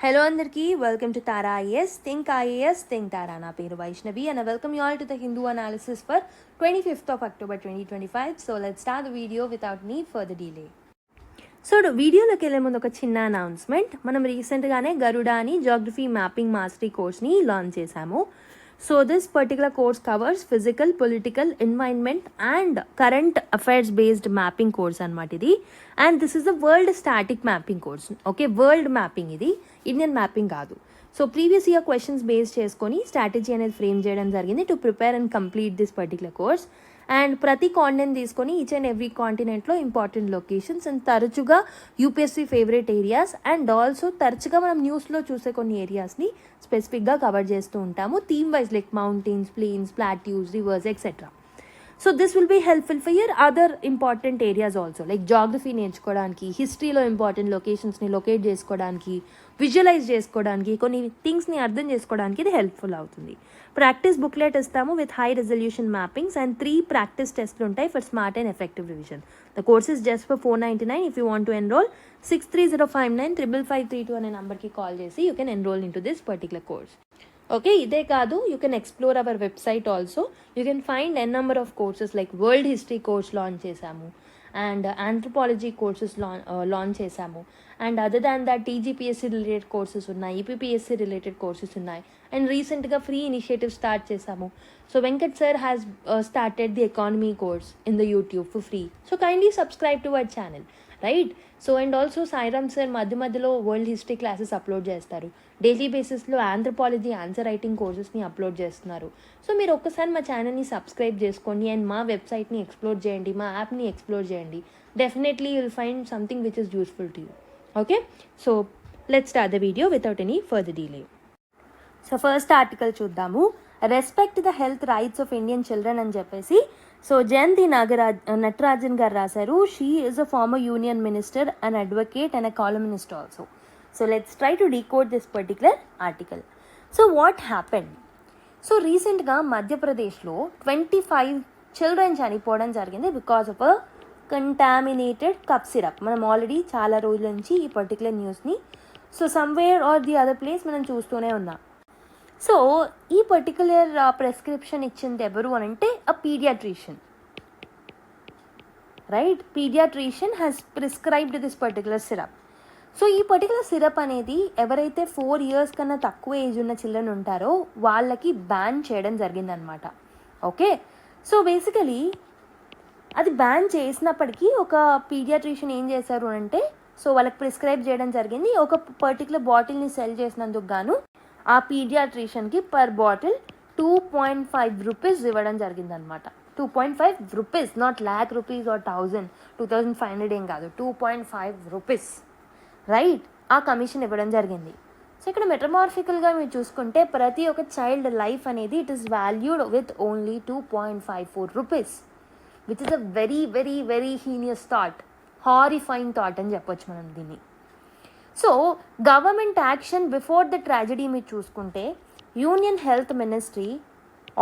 Hello andarki, welcome to Tara IAS, Think IAS, Think Tara. Na peru Vaishnavi and I welcome you all to the Hindu analysis for 25th of October 2025. So let's start the video without need further delay. So వీడియోలోకి వెళ్ళే ముందు ఒక చిన్న announcement. మనం రీసెంట్గానే గరుడా అని geography mapping mastery కోర్స్ని launch చేశాము. So this particular course covers physical, political, environment and current affairs based mapping course అనమాట ఇది. And this is the world static mapping course. Okay, world mapping ఇది, ఇండియన్ మ్యాపింగ్ కాదు. So previous year questions base చేసుకొని strategy అనేది frame చేయడం జరిగింది to prepare and complete this particular course. And ప్రతి continent తీసుకొని ఈచ్ అండ్ ఎవ్రీ కాంటినెంట్లో important locations and తరచుగా UPSC favourite areas and also తరచుగా మనం న్యూస్లో చూసే కొన్ని ఏరియాస్ని స్పెసిఫిక్గా కవర్ చేస్తూ ఉంటాము. Theme wise like mountains, plains, plateaus, rivers etcetera. So this will be helpful for your other important areas also, like geography నేర్చుకోవడానికి, హిస్టరీలో ఇంపార్టెంట్ లొకేషన్స్ని లొకేట్ చేసుకోవడానికి, విజువలైజ్ చేసుకోవడానికి, కొన్ని థింగ్స్ని అర్థం చేసుకోవడానికి ఇది హెల్ప్ఫుల్ అవుతుంది. ప్రాక్టీస్ బుక్లెట్ ఇస్తాము with high resolution mappings and 3 practice టెస్ట్లు ఉంటాయి for smart and effective revision. The course is just for $499. If you want to enrol 6305955532 అనే నెంబర్కి కాల్ చేసి you can enroll in to this particular course. Okay, ఇదే కాదు, you can explore our website also. You can find an number of courses like world history course launch చేశాము and anthropology courses launch చేశాము. And other than that TGPSC related courses ఉన్నాయి, APPSC related courses ఉన్నాయి. And రీసెంట్గా free initiative start చేశాము. So Venkat sir has started the economy course in the YouTube for free. So kindly subscribe to our channel, right? So and also Sairam sir మధ్యలో world history classes upload చేస్తారు. Daily బేసిస్లో anthropology answer writing కోర్సెస్ని upload చేస్తున్నారు. So మీరు ఒక్కసారి మా ఛానల్ని subscribe చేసుకోండి అండ్ మా వెబ్సైట్ని ఎక్స్ప్లోర్ చేయండి, మా యాప్ని ఎక్స్ప్లోర్ చేయండి. Definitely you will find something which is useful to you. Okay, so let's start the video without any further delay. So first article చూద్దాము. Respect the health rights of Indian children అని చెప్పేసి so Jayanthi Natarajan గారు రాశారు. She is a former union minister, an advocate and a columnist also. So let's try to decode this particular article. So what happened? So రీసెంట్గా మధ్యప్రదేశ్లో 25 children చనిపోవడం జరిగింది because of a contaminated cough syrup. మనం already చాలా రోజుల నుంచి ఈ particular న్యూస్ని so somewhere or the other place మనం చూస్తూనే ఉన్నాం. సో ఈ పర్టికులర్ ప్రెస్క్రిప్షన్ ఇచ్చింది ఎవరు అని అంటే a paediatrician, right? Paediatrician has prescribed this particular syrup. So ఈ పర్టికులర్ సిరప్ అనేది ఎవరైతే 4 years కన్నా తక్కువ ఏజ్ ఉన్న చిల్డ్రన్ ఉంటారో వాళ్ళకి బ్యాన్ చేయడం జరిగిందనమాట. ఓకే, సో బేసికలీ అది బ్యాన్ చేసినప్పటికీ ఒక పీడియాట్రిషియన్ ఏం చేశారు అంటే సో వాళ్ళకి ప్రిస్క్రైబ్ చేయడం జరిగింది. ఒక పర్టికులర్ బాటిల్ని సెల్ చేసినందుకు గాను ఆ పీడియాట్రిషియన్కి పర్ బాటిల్ 2.5 రూపీస్ ఇవ్వడం జరిగిందనమాట. 2.5 rupees, not lakh rupees or 2,500 ఏం కాదు, 2.5 రూపీస్, రైట్? ఆ కమిషన్ ఇవ్వడం జరిగింది. సో ఇక్కడ మెటమార్ఫికల్గా మీరు చూసుకుంటే ప్రతి ఒక్క చైల్డ్ లైఫ్ అనేది it is valued with only 2.54 rupees, which is a very very very heinous thought, horrifying thought అని చెప్పొచ్చు మనం దీన్ని. So government action before the tragedy మీరు చూసుకుంటే యూనియన్ హెల్త్ మినిస్ట్రీ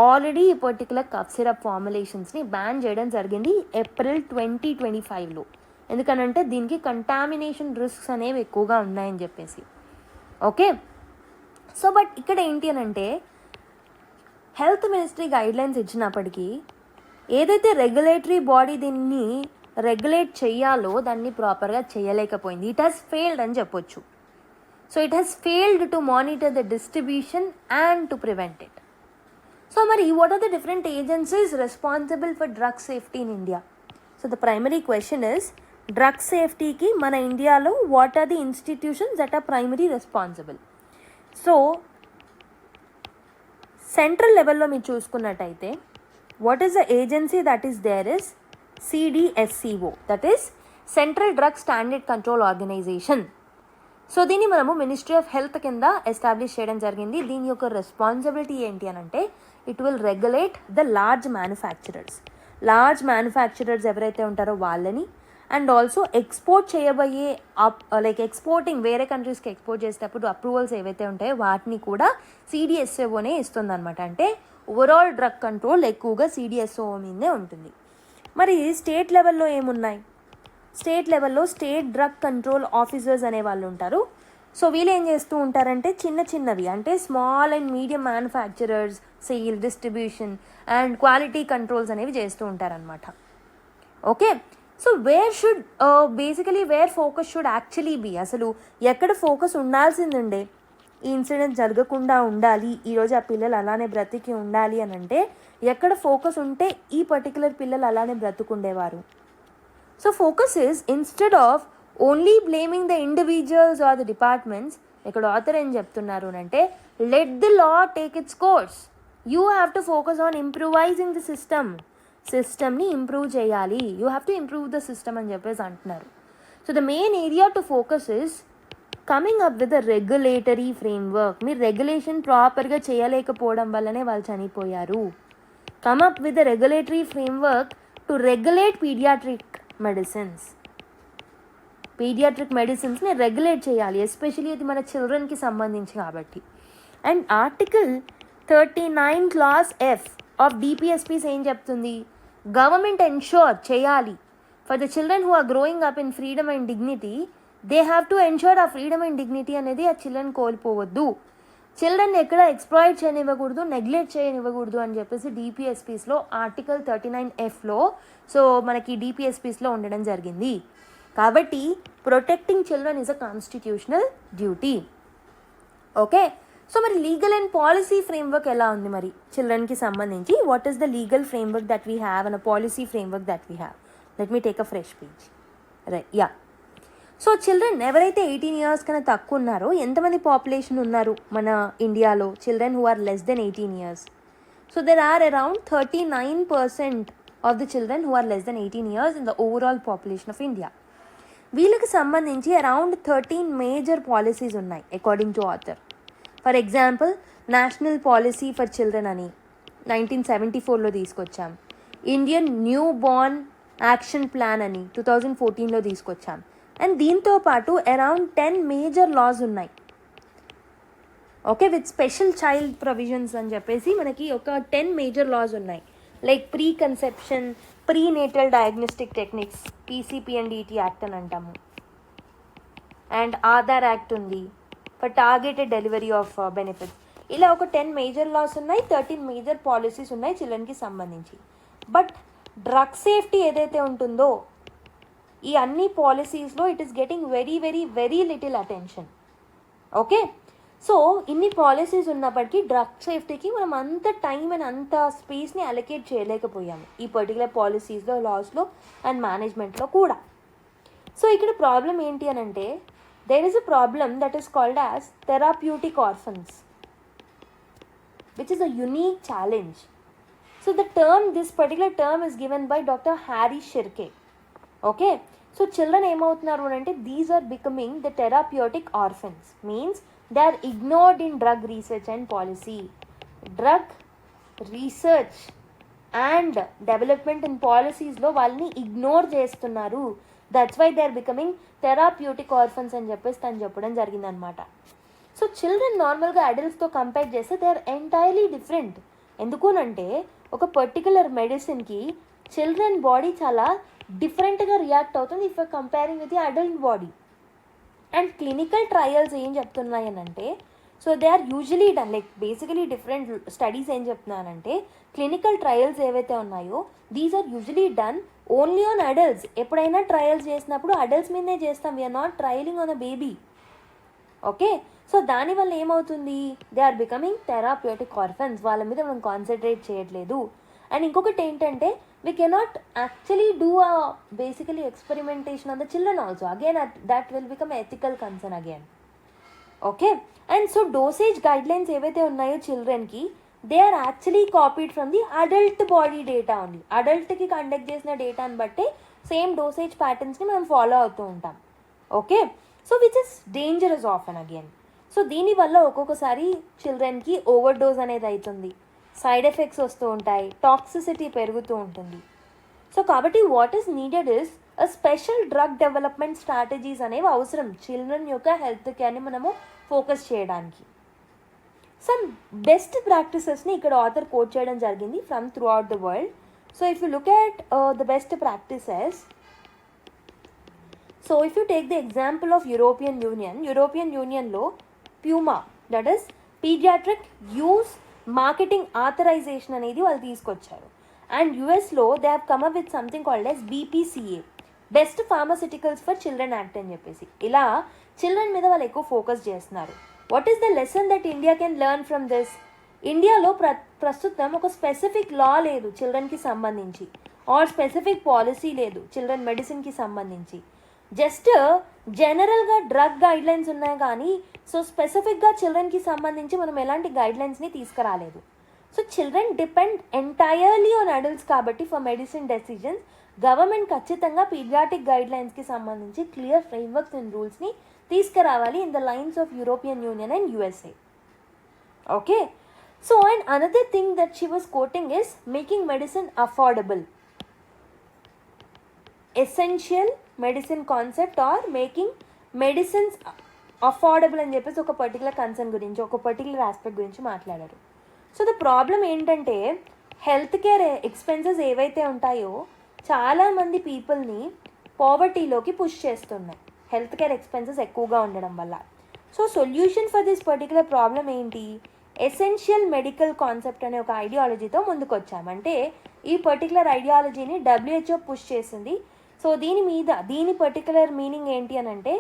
ఆల్రెడీ ఈ పర్టికులర్ కఫ్ సిరప్ ఫార్ములేషన్స్ని బ్యాన్ చేయడం జరిగింది April 2025లో. ఎందుకనంటే దీనికి కంటామినేషన్ రిస్క్స్ అనేవి ఎక్కువగా ఉన్నాయని చెప్పేసి. ఓకే, సో బట్ ఇక్కడ ఏంటి అని అంటే హెల్త్ మినిస్ట్రీ గైడ్లైన్స్ ఇచ్చినప్పటికీ ఏదైతే రెగ్యులేటరీ బాడీ దీన్ని రెగ్యులేట్ చేయాలో దాన్ని ప్రాపర్గా చేయలేకపోయింది. ఇట్ హ్యాస్ ఫెయిల్డ్ అని చెప్పొచ్చు. So it has failed to monitor the distribution and to prevent it. So మరి what are the different agencies responsible for drug safety in India? So the primary question is drug సేఫ్టీకి మన ఇండియాలో what are the institutions that are primary responsible? So central లెవెల్లో మీరు చూసుకున్నట్టయితే what is the agency that is there is CDSCO, that is Central Drug Standard Control Organization. So దీన్ని మనము ministry of health కింద establish చేయడం జరిగింది. దీని యొక్క రెస్పాన్సిబిలిటీ ఏంటి అని అంటే it will regulate the large manufacturers ఎవరైతే ఉంటారో వాళ్ళని అండ్ ఆల్సో ఎక్స్పోర్ట్ చేయబోయే లైక్ ఎక్స్పోర్టింగ్ వేరే కంట్రీస్కి ఎక్స్పోర్ట్ చేసేటప్పుడు అప్రూవల్స్ ఏవైతే ఉంటాయో వాటిని కూడా CDSCOనే ఇస్తుంది అనమాట. అంటే ఓవరాల్ డ్రగ్ కంట్రోల్ ఎక్కువగా CDSCO మీదే ఉంటుంది. మరి స్టేట్ లెవెల్లో ఏమున్నాయి? స్టేట్ లెవెల్లో స్టేట్ డ్రగ్ కంట్రోల్ ఆఫీసర్స్ అనే వాళ్ళు ఉంటారు. సో వీళ్ళు ఏం చేస్తూ ఉంటారంటే చిన్నవి అంటే small and medium manufacturers, sale, distribution and quality controls అనేవి చేస్తూ ఉంటారనమాట. Okay, so where focus should actually be, అసలు ఎక్కడ ఫోకస్ ఉండాల్సిందండే ఈ ఇన్సిడెంట్ జరగకుండా ఉండాలి, ఈరోజు ఆ పిల్లలు అలానే బ్రతికి ఉండాలి అని అంటే ఎక్కడ ఫోకస్ ఉంటే ఈ పర్టికులర్ పిల్లలు అలానే బ్రతుకుండేవారు. So focus is instead of only blaming the individuals or the departments, ఇక్కడ ఆథర్ ఏం చెప్తున్నారు అంటే let the law take its course, you have to focus on improvising the సిస్టమ్ని ఇంప్రూవ్ చేయాలి, you have to improve the system అని చెప్పేసి అంటున్నారు. So the main area to focus is coming up with a regulatory framework, మీరు regulation ప్రాపర్గా చేయలేకపోవడం వల్లనే వాళ్ళు చనిపోయారు. Come up with a regulatory framework to regulate paediatric మెడిసిన్స్ని రెగ్యులేట్ చేయాలి, ఎస్పెషలీ అది మన చిల్డ్రన్కి సంబంధించి కాబట్టి. And article 39 clause F of DPSPs ఏం చెప్తుంది, గవర్నమెంట్ ఎన్ష్యూర్ చేయాలి for the children who are growing up in freedom and dignity, they have to ensure ఆ ఫ్రీడమ్ అండ్ డిగ్నిటీ అనేది ఆ చిల్డ్రన్ కోల్పోవద్దు, చిల్డ్రన్ ఎక్కడ ఎక్స్ప్లాయిట్ చేయనివ్వకూడదు, నెగ్లెక్ట్ చేయనివ్వకూడదు అని చెప్పేసి DPSPస్లో ఆర్టికల్ 39Fలో సో మనకి DPSPస్లో ఉండడం జరిగింది. కాబట్టి protecting children is a constitutional duty. Okay, so మరి లీగల్ అండ్ పాలసీ ఫ్రేమ్వర్క్ ఎలా ఉంది మరి చిల్డ్రన్కి సంబంధించి, what is the legal framework that we have and a policy framework that we have. Let me take a fresh page. Right, yeah. So children ఎవరైతే 18 years కన్నా తక్కువ ఉన్నారో, ఎంతమంది పాపులేషన్ ఉన్నారు మన ఇండియాలో children who are less than 18 years? So there are around 39% of the children who are less than 18 years in the overall population of India. వీళ్ళకి సంబంధించి అరౌండ్ 13 మేజర్ పాలసీస్ ఉన్నాయి according to author. For example, national policy for children అని 1974లో తీసుకొచ్చాం. Indian newborn action plan అని 2014లో తీసుకొచ్చాం. And దీంతో పాటు అరౌండ్ 10 మేజర్ లాస్ ఉన్నాయి. Okay, with special child provisions అని చెప్పేసి మనకి ఒక 10 మేజర్ లాస్ ఉన్నాయి. Like preconception, prenatal diagnostic techniques, PCP&ET act అని అంటాము. అండ్ ఆధార్ యాక్ట్ ఉంది for targeted delivery of benefits. ఇలా ఒక 10 మేజర్ లాస్ ఉన్నాయి, 13 మేజర్ పాలసీస్ ఉన్నాయి చిల్డ్రన్కి సంబంధించి. బట్ డ్రగ్ సేఫ్టీ ఏదైతే ఉంటుందో ఈ అన్ని పాలసీస్లో it is getting very very very little attention. Okay, so ఇన్ని పాలసీస్ ఉన్నప్పటికీ డ్రగ్ సేఫ్టీకి మనం అంత టైం అండ్ అంత స్పేస్ని అలొకేట్ చేయలేకపోయాము ఈ పర్టికులర్ పాలసీస్లో, లాస్లో అండ్ మేనేజ్మెంట్లో కూడా. సో ఇక్కడ ప్రాబ్లం ఏంటి అని అంటే there is a problem that is called as therapeutic orphans, which is a unique challenge. So this particular term is given by Dr. Harry Shirke. Okay, so children ఏమవుతున్నారు అంటే these are becoming the therapeutic orphans, means they are ignored in drug research and policy. Drug research and development in policies లో వాళ్ళని ignore చేస్తున్నారు. That's why they are becoming therapeutic orphans అని చెప్పేసి తను చెప్పడం జరిగిందనమాట. So children నార్మల్గా అడల్ట్స్తో కంపేర్ చేస్తే దే ఆర్ ఎంటైర్లీ డిఫరెంట్. ఎందుకునంటే ఒక పర్టికులర్ మెడిసిన్కి చిల్డ్రన్ బాడీ చాలా డిఫరెంట్గా రియాక్ట్ అవుతుంది if comparing with the adult body. And clinical trials ఏం చెప్తున్నాయి అని అంటే so they are usually done like basically different studies ఏం చెప్తున్నానంటే క్లినికల్ ట్రయల్స్ ఏవైతే ఉన్నాయో these are usually done only on adults. ఎప్పుడైనా ట్రయల్స్ చేసినప్పుడు అడల్ట్స్ మీదనే చేస్తాం, we're not trialing on a baby. Okay, so దానివల్ల ఏమవుతుంది, they are becoming therapeutic orphans, వాళ్ళ మీద మనం కాన్సన్ట్రేట్ చేయట్లేదు. అండ్ ఇంకొకటి ఏంటంటే we cannot actually do a basically experimentation on the children also. Again, that will become ethical concern again. Okay, and so dosage guidelines ఏవైతే ఉన్నాయో చిల్డ్రన్కి they are actually copied from the adult body data only. అడల్ట్కి conduct చేసిన డేటాని బట్టి same dosage ప్యాటర్న్స్ని మనం follow అవుతూ ఉంటాం. Okay, so which is dangerous of and again. So దీనివల్ల ఒక్కొక్కసారి చిల్డ్రన్కి ఓవర్ డోస్ అనేది అవుతుంది, సైడ్ ఎఫెక్ట్స్ వస్తూ ఉంటాయి, టాక్సిసిటీ పెరుగుతూ ఉంటుంది. సో కాబట్టి what is needed is a special drug development strategies అనేవి అవసరం చిల్డ్రన్ యొక్క హెల్త్ కేర్ని మనము ఫోకస్ చేయడానికి. సమ్ బెస్ట్ ప్రాక్టీసెస్ని ఇక్కడ ఆథర్ కోట్ చేయడం జరిగింది from throughout the world. So if you look at the best practices, so so if you take the example of European యూనియన్లో PUMA, that is paediatric use marketing authorisation అనేది వాళ్ళు తీసుకొచ్చారు. అండ్ యుఎస్లో they have come up with something called S BPCA, best pharmaceuticals for children act అని చెప్పేసి. ఇలా children మీద వాళ్ళు ఎక్కువ ఫోకస్ చేస్తున్నారు. What is the lesson that India can learn from this? ఇండియాలో ప్రస్తుతం ఒక స్పెసిఫిక్ లా లేదు చిల్డ్రన్కి సంబంధించి, ఆర్ స్పెసిఫిక్ పాలసీ లేదు చిల్డ్రన్ మెడిసిన్కి సంబంధించి. జస్ట్ జనరల్గా డ్రగ్ గైడ్లైన్స్ ఉన్నాయి కానీ సో స్పెసిఫిక్గా చిల్డ్రన్కి సంబంధించి మనం ఎలాంటి గైడ్లైన్స్ని తీసుకురాలేదు. So children depend entirely on adults కాబట్టి ఫర్ మెడిసిన్ డెసిజన్స్ గవర్నమెంట్ ఖచ్చితంగా పీడియాట్రిక్ గైడ్లైన్స్కి సంబంధించి క్లియర్ ఫ్రేమ్వర్క్స్ అండ్ రూల్స్ని తీసుకురావాలి in the lines of European union and USA. Okay, so and another thing that she was coating is making medicine affordable. Essential medicine concept or making medicines affordable అని చెప్పేసి ఒక particular concern గురించి, ఒక particular aspect గురించి మాట్లాడారు. So the problem ఏంటంటే health care expenses ఏవైతే ఉంటాయో చాలామంది పీపుల్ని పావర్టీలోకి పుష్ చేస్తున్నాయి హెల్త్ కేర్ ఎక్స్పెన్సెస్ ఎక్కువగా ఉండడం వల్ల. So solution for this particular problem ఏంటి? ఎసెన్షియల్ మెడికల్ కాన్సెప్ట్ అనే ఒక ఐడియాలజీతో ముందుకు వచ్చామంటే ఈ పర్టికులర్ ఐడియాలజీని WHO పుష్ చేసింది. సో దీని పర్టికులర్ మీనింగ్ ఏంటి అని అంటే,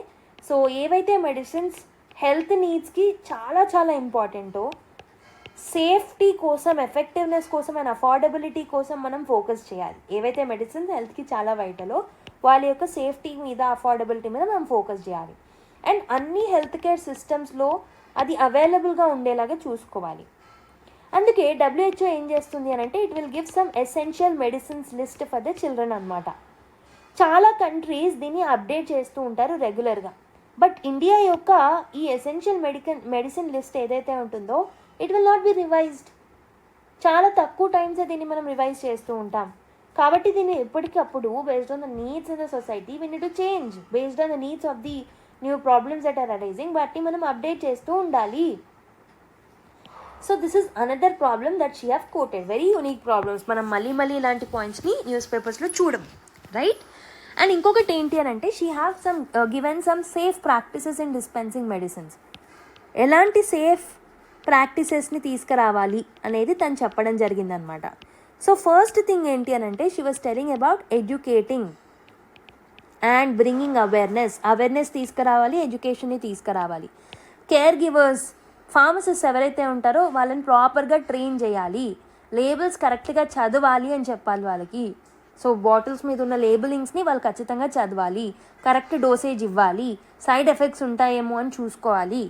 సో ఏవైతే మెడిసిన్స్ హెల్త్ నీడ్స్కి చాలా చాలా ఇంపార్టెంటో, సేఫ్టీ కోసం, ఎఫెక్టివ్నెస్ కోసం అండ్ అఫోర్డబిలిటీ కోసం మనం ఫోకస్ చేయాలి. ఏవైతే మెడిసిన్స్ హెల్త్కి చాలా వైటలో వాళ్ళ యొక్క సేఫ్టీ మీద, అఫోర్డబిలిటీ మీద మనం ఫోకస్ చేయాలి. అండ్ అన్ని హెల్త్ కేర్ సిస్టమ్స్లో అది అవైలబుల్గా ఉండేలాగా చూసుకోవాలి. అందుకే WHO ఏం చేస్తుంది అని అంటే it will give some essential medicines list for the children అనమాట. చాలా కంట్రీస్ దీన్ని అప్డేట్ చేస్తూ ఉంటారు రెగ్యులర్గా. బట్ ఇండియా యొక్క ఈ ఎసెన్షియల్ మెడిసిన్ లిస్ట్ ఏదైతే ఉంటుందో it will not be revised. చాలా తక్కువ టైమ్సే దీన్ని మనం రివైజ్ చేస్తూ ఉంటాం. కాబట్టి దీన్ని ఎప్పటికప్పుడు based on the needs in the society we need to change based on the needs of the new problems that are arising, వాటిని మనం అప్డేట్ చేస్తూ ఉండాలి. So this is another problem that she have quoted, very unique problems. మనం మళ్ళీ ఇలాంటి పాయింట్స్ని news పేపర్స్లో చూడం, రైట్? అండ్ ఇంకొకటి ఏంటి అని అంటే she have given some safe practices in dispensing medicines. ఎలాంటి సేఫ్ ప్రాక్టీసెస్ని తీసుకురావాలి అనేది తను చెప్పడం జరిగిందనమాట. సో ఫస్ట్ థింగ్ ఏంటి అని అంటే she was telling about educating and bringing awareness తీసుకురావాలి, ఎడ్యుకేషన్ని తీసుకురావాలి. కేర్ గివర్స్, ఫార్మసిస్ట్ ఎవరైతే ఉంటారో వాళ్ళని ప్రాపర్గా ట్రైన్ చేయాలి, లేబుల్స్ కరెక్ట్గా చదవాలి అని చెప్పాలి వాళ్ళకి. సో బాటిల్స్ మీద ఉన్న లేబులింగ్స్ని వాళ్ళు ఖచ్చితంగా చదవాలి, కరెక్ట్ డోసేజ్ ఇవ్వాలి, సైడ్ ఎఫెక్ట్స్ ఉంటాయేమో అని చూసుకోవాలి.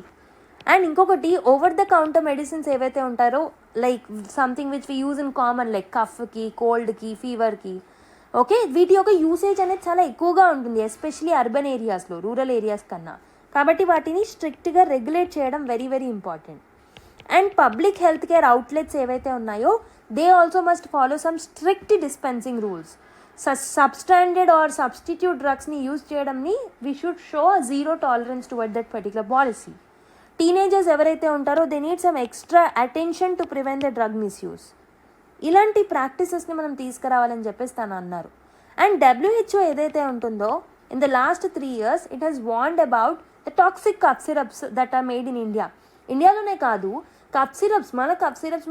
అండ్ ఇంకొకటి ఓవర్ ద కౌంటర్ మెడిసిన్స్ ఏవైతే ఉంటారో like something which we use in common like కఫ్కి, కోల్డ్కి, ఫీవర్కి, ఓకే, వీటి యొక్క యూసేజ్ అనేది చాలా ఎక్కువగా ఉంటుంది ఎస్పెషలీ అర్బన్ ఏరియాస్లో, రూరల్ ఏరియాస్ కన్నా. కాబట్టి వాటిని స్ట్రిక్ట్గా రెగ్యులేట్ చేయడం very very important. And public health care outlets ఏవైతే ఉన్నాయో they also must follow some strict dispensing rules. Substandard or substitute డ్రగ్స్ని యూజ్ చేయడంని we should show zero tolerance toward that particular policy. Teenagers ఎవరైతే ఉంటారో they need some extra attention to prevent the drug misuse. ఇలాంటి ప్రాక్టీసెస్ని మనం తీసుకురావాలని చెప్పేసి తను అన్నారు. అండ్ WHO ఏదైతే ఉంటుందో in the last 3 years it has warned about the toxic cough syrups that are made in India. ఇండియాలోనే కాదు, కఫ్ సిరప్స్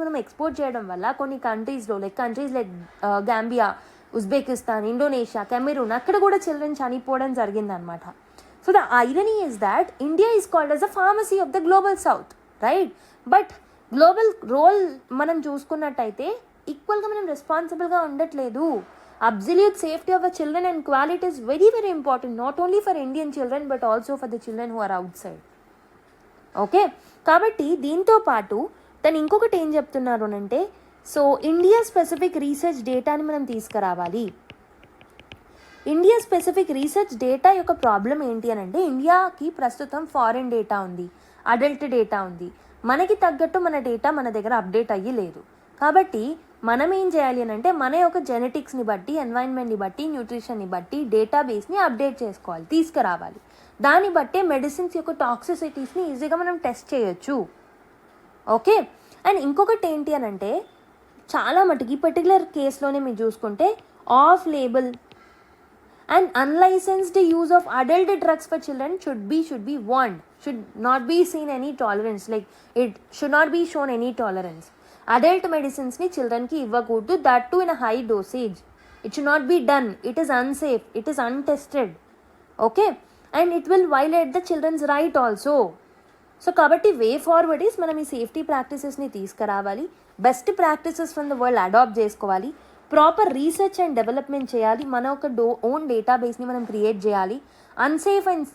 మనం ఎక్స్పోర్ట్ చేయడం వల్ల కొన్ని countries like Gambia, Uzbekistan, Indonesia, Cameroon, అక్కడ కూడా చిల్డ్రన్ చనిపోవడం జరిగిందనమాట. So the irony is that India is called as a pharmacy of the global south, right? But global role మనం చూసుకున్నట్టయితే ఈక్వల్గా మనం రెస్పాన్సిబుల్గా ఉండట్లేదు. Absolute safety of the children and quality is very very important, not only for Indian children but also for the children who are outside. Okay, కాబట్టి దీంతో పాటు తను ఇంకొకటి ఏం చెప్తున్నారు అంటే, సో ఇండియా స్పెసిఫిక్ రీసెర్చ్ డేటాని మనం తీసుకురావాలి. ఇండియా స్పెసిఫిక్ రీసెర్చ్ డేటా యొక్క ప్రాబ్లం ఏంటి అని అంటే ఇండియాకి ప్రస్తుతం ఫారెన్ డేటా ఉంది, అడల్ట్ డేటా ఉంది. మనకి తగ్గట్టు మన డేటా మన దగ్గర అప్డేట్ అయ్యి లేదు. కాబట్టి మనం ఏం చేయాలి అని అంటే మన యొక్క జెనెటిక్స్ని బట్టి, ఎన్వైరన్మెంట్ని బట్టి, న్యూట్రిషన్ని బట్టి డేటాబేస్ని అప్డేట్ చేసుకోవాలి, తీసుకురావాలి. దాన్ని బట్టే మెడిసిన్స్ యొక్క టాక్సిసిటీస్ని ఈజీగా మనం టెస్ట్ చేయొచ్చు. ఓకే, అండ్ ఇంకొకటి ఏంటి అని అంటే చాలా మటుకు ఈ పర్టికులర్ కేసులోనే మీరు చూసుకుంటే off label And unlicensed use of adult drugs for children should be warned, should not be seen any tolerance, like it should not be shown any tolerance. Adult medicines ni children ki ivvakudu, that too in a high dosage. It should not be done. It is unsafe, it is untested, okay, and it will violate the children's right also. So కాబట్టి way forward is మనం ఈ safety ప్రాక్టీసెస్ని తీసుకురావాలి, best practices from the world adapt చేసుకోవాలి, proper research and development చేయాలి, మన ఒక own డేటాబేస్ని మనం క్రియేట్ చేయాలి, అన్సేఫ్ అండ్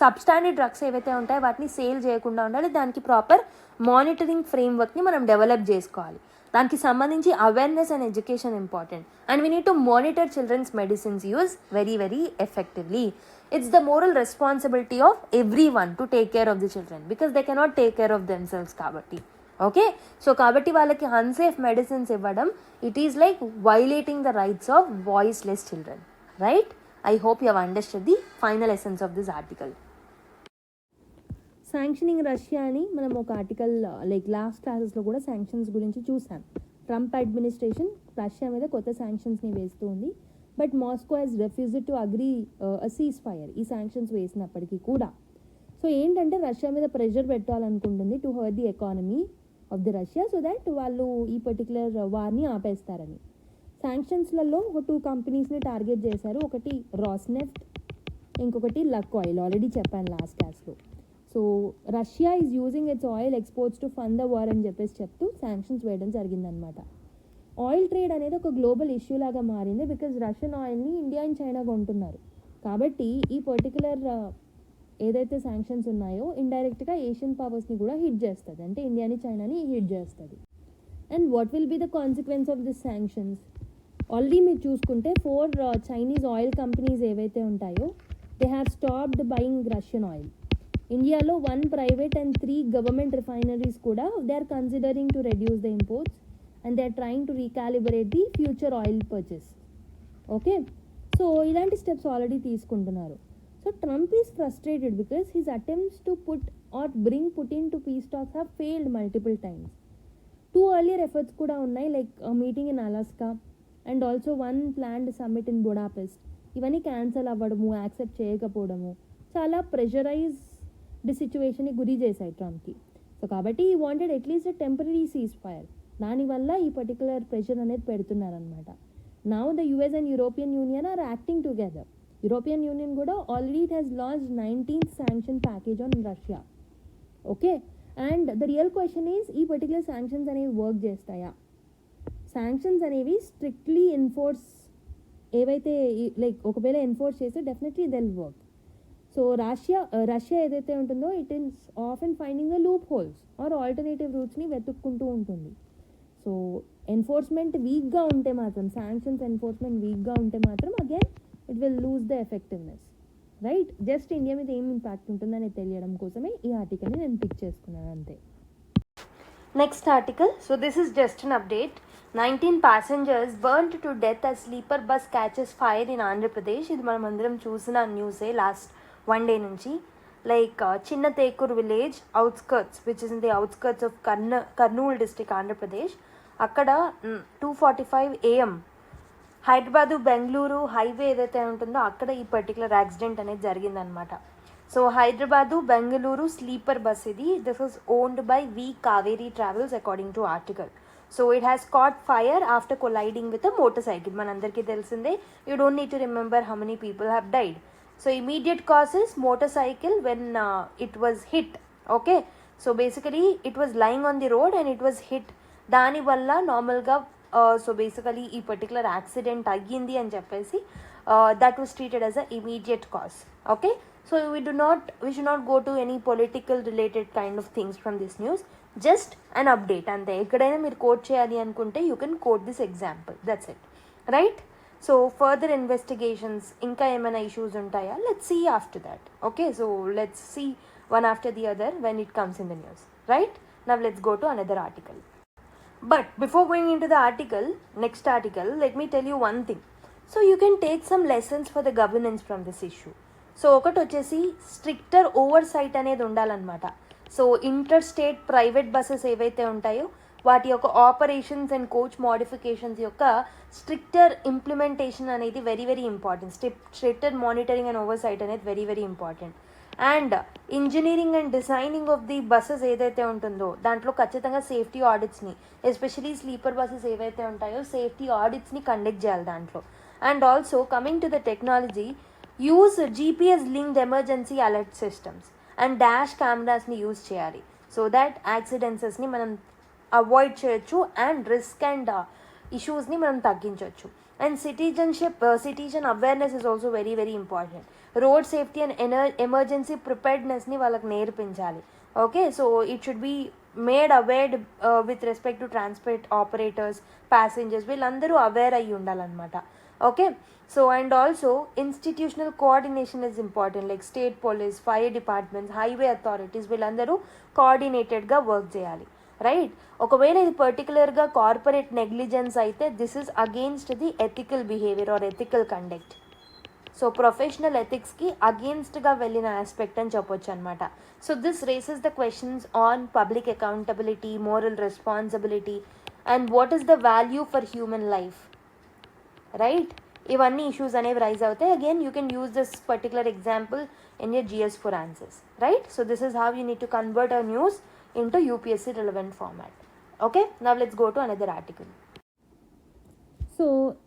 సబ్స్టాండర్డ్ డ్రగ్స్ ఏవైతే ఉంటాయో వాటిని సేల్ చేయకుండా ఉండాలి, దానికి ప్రాపర్ మానిటరింగ్ ఫ్రేమ్వర్క్ని మనం డెవలప్ చేసుకోవాలి, దానికి సంబంధించి awareness and education important, and we need to monitor children's medicines use very very effectively. It's the moral responsibility of everyone to take care of the children because they cannot take care of themselves kabatti. Okay, so kabatti వాళ్ళకి unsafe medicines ఇవ్వడం, it is like violating the rights of voiceless children, right? I hope you have understood the final essence of this article. Sanctioning Russia అని మనం ఒక article like last క్లాసెస్లో కూడా sanctions గురించి చూసాం. Trump administration Russia మీద కొత్త శాంక్షన్స్ని వేస్తూ ఉంది, but Moscow has refused to agree ceasefire ఈ శాంక్షన్స్ వేసినప్పటికీ కూడా. సో ఏంటంటే రష్యా మీద ప్రెషర్ పెట్టాలనుకుంటుంది to hurt the economy of the Russia, so that వాళ్ళు ఈ పర్టికులర్ వార్ని ఆపేస్తారని. శాంక్షన్స్లలో ఒక 2 కంపెనీస్ని టార్గెట్ చేశారు, ఒకటి రాస్నెఫ్ట్, ఇంకొకటి లక్ ఆయిల్. ఆల్రెడీ చెప్పాను లాస్ట్ క్లాస్లో. So Russia is using it's oil exports to fund the war అని చెప్తూ శాంక్షన్స్ వేయడం జరిగిందనమాట. ఆయిల్ ట్రేడ్ అనేది ఒక గ్లోబల్ ఇష్యూ లాగా మారింది బికాజ్ రష్యన్ ఆయిల్ని ఇండియా అండ్ చైనా కొంటున్నారు. కాబట్టి ఈ పర్టికులర్ ఏదైతే శాంక్షన్స్ ఉన్నాయో ఇండైరెక్ట్గా ఏషియన్ పవర్స్ని కూడా హిట్ చేస్తుంది, అంటే ఇండియాని చైనాని హిట్ చేస్తుంది. And what will be the consequence of this sanctions? Already మీరు చూసుకుంటే 4 చైనీస్ ఆయిల్ కంపెనీస్ ఏవైతే ఉంటాయో they have stopped buying Russian oil. ఇండియాలో 1 ప్రైవేట్ అండ్ 3 గవర్నమెంట్ రిఫైనరీస్ కూడా they are considering to reduce the imports and they are trying to recalibrate the future oil purchase. Okay, so ilanti steps already తీసుకుంటున్నారు. So Trump is frustrated because his attempts to bring Putin to peace talks have failed multiple times. 2 earlier efforts kuda unnai, like a meeting in Alaska and also one planned summit in Budapest. ఇవన్నీ cancel అవ్వడము, accept చేయకపోవడము, చాలా pressurise the సిచ్యువేషన్ని గురి చేశాయి ట్రంప్కి. So కాబట్టి ఈ wanted at least temporary ceasefire, దానివల్ల ఈ పర్టికులర్ ప్రెషర్ అనేది పెడుతున్నారనమాట. Now the US and European Union are acting together. European Union కూడా already it has launched 19th sanction package on Russia. Okay, and the real question is ఈ పర్టికులర్ sanctions అనేవి work చేస్తాయా? Sanctions అనేవి strictly ఏవైతే like ఒకవేళ enforce చేస్తే definitely they'll work. So Russia ఏదైతే ఉంటుందో it is often finding the loop holes are alternative రూట్స్ని వెతుక్కుంటూ ఉంటుంది. సో ఎన్ఫోర్స్మెంట్ వీక్గా ఉంటే మాత్రం, శాంక్షన్స్ ఎన్ఫోర్స్మెంట్ వీక్గా ఉంటే మాత్రం again it will lose the effectiveness, right? Just India మీద ఏం ఇంపాక్ట్ ఉంటుందని తెలియడం కోసమే ఈ ఆర్టికల్ని నేను పిక్ చేసుకున్నాను అంతే. Next article. So this is just an update. 19 passengers burnt to death as sleeper bus catches fire in Andhra Pradesh. ఇది మనం అందరం చూసిన న్యూసే లాస్ట్ 1 day నుంచి. Like Chinna Tekur village outskirts which is in the outskirts of Kurnool district Andhra Pradesh. అక్కడ 2:45 AM Hyderabad Bengaluru highway ఏదైతే ఉంటుందో అక్కడ ఈ పర్టికులర్ యాక్సిడెంట్ అనేది జరిగిందనమాట. So Hyderabad Bengaluru sleeper bus ఇది. This is owned by V Kaveri Travels according to article. So it has caught fire after colliding with a motorcycle. మనందరికీ తెలిసిందే, you don't need to remember how many people have died. So immediate cause is motorcycle when it was hit. Okay, so basically it was lying on the road and it was hit. దాని వల్ల నార్మల్గా so basically ఈ particular accident అయ్యింది అని చెప్పేసి that was treated as a immediate cause. Okay, so we should not go to any political related kind of things from this news. Just an update అంతే. ఎక్కడైనా మీరు కోట్ చేయాలి అనుకుంటే you can quote this example, that's it, right? So further investigations ఇంకా ఏమైనా issues ఉంటాయా? Let's see after that. Okay, so let's see one after the other when it comes in the news, right? Now let's go to another article. But before going in to the article, next article, let me tell you one thing. So you can take some lessons for the governance from this issue. So ఒకటి వచ్చేసి stricter ఓవర్ సైట్ అనేది ఉండాలన్నమాట. So inter private buses ఏవైతే ఉంటాయో వాటి యొక్క ఆపరేషన్స్ అండ్ కోచ్ మోడిఫికేషన్స్ యొక్క స్ట్రిక్టర్ ఇంప్లిమెంటేషన్ అనేది very very important. Stricter monitoring and oversight అనేది very very important. And engineering and designing of the buses ఏదైతే ఉంటుందో దాంట్లో ఖచ్చితంగా సేఫ్టీ ఆడిట్స్ని, ఎస్పెషలీ స్లీపర్ బస్సెస్ ఏవైతే ఉంటాయో సేఫ్టీ ఆడిట్స్ని కండక్ట్ చేయాలి దాంట్లో. And also coming to the technology, use GPS linked emergency alert systems and dash కెమెరాస్ని యూజ్ చేయాలి. సో దాట్ యాక్సిడెంట్స్ని మనం అవాయిడ్ చేయొచ్చు అండ్ రిస్క్ అండ్ ఇష్యూస్ని మనం తగ్గించవచ్చు. And citizen awareness is also very very important. Road safety and emergency ప్రిపేర్డ్నెస్ని వాళ్ళకి నేర్పించాలి. Okay, so it should be made aware with respect to transport operators, passengers, వీళ్ళందరూ అవేర్ అయ్యి ఉండాలన్నమాట. Okay, so and also institutional coordination is important. Like state police, fire departments, highway authorities వీళ్ళందరూ కోఆర్డినేటెడ్గా work చేయాలి. Right, ఒకవేళ ఇది పర్టికులర్గా corporate negligence అయితే this is against the ethical behaviour or ethical conduct. So professional ఎథిక్స్కి అగెయిన్స్ట్గా వెళ్ళిన ఆస్పెక్ట్ అని చెప్పొచ్చు అనమాట. So this raises the questions on public accountability, moral responsibility and what is the value for human life. Right, ఇవన్నీ issues అనేవి raise అవుతాయి. Again you can use this particular example in your GS for answers, right? So this is how you need to convert a news into UPSC relevant format. Okay, now let's go to another article. So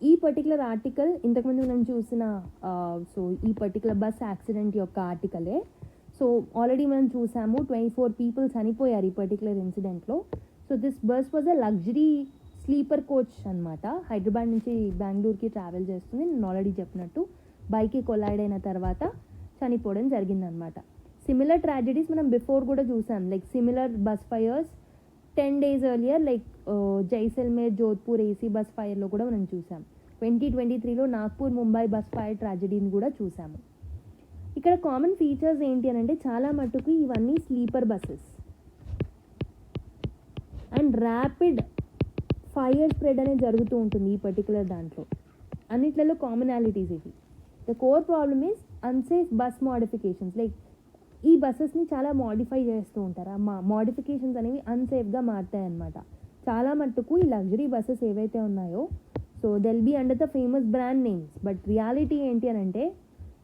ఈ particular article ఇంతకుముందు మనం చూసిన so ఈ particular bus accident యొక్క ఆర్టికలే. So already మనం చూసాము 24 people చనిపోయారు ఈ పర్టికులర్ ఇన్సిడెంట్లో. So this bus was a luxury sleeper coach అనమాట. హైదరాబాద్ నుంచి బెంగళూరుకి ట్రావెల్ చేస్తుంది. నేను ఆల్రెడీ చెప్పినట్టు బైక్కి కొలైడ్ అయిన తర్వాత చనిపోవడం జరిగిందనమాట. సిమిలర్ ట్రాజడీస్ మనం బిఫోర్ కూడా చూసాం. Like similar bus fires 10 days earlier, like Jaisalmer, Jodhpur AC bus ఫైర్లో కూడా మనం చూసాం. 2023లో నాగ్పూర్, ముంబై బస్ ఫైర్ ట్రాజడీని కూడా చూసాము. ఇక్కడ కామన్ ఫీచర్స్ ఏంటి అని అంటే చాలా మట్టుకు ఇవన్నీ sleeper buses and rapid fire spread అనేది జరుగుతూ ఉంటుంది ఈ పర్టికులర్ దాంట్లో. అన్నిట్లలో కామనాలిటీస్ ఇవి. The core problem is unsafe bus modifications. Like ఈ బస్సెస్ని చాలా మోడిఫై చేస్తూ ఉంటారు. ఆ మోడిఫికేషన్స్ అనేవి అన్సేఫ్గా మారుతాయి అన్నమాట. చాలా మట్టుకు ఈ లగ్జరీ బస్సెస్ ఏవైతే ఉన్నాయో so they'll be under the famous brand names. But reality ఏంటి అని అంటే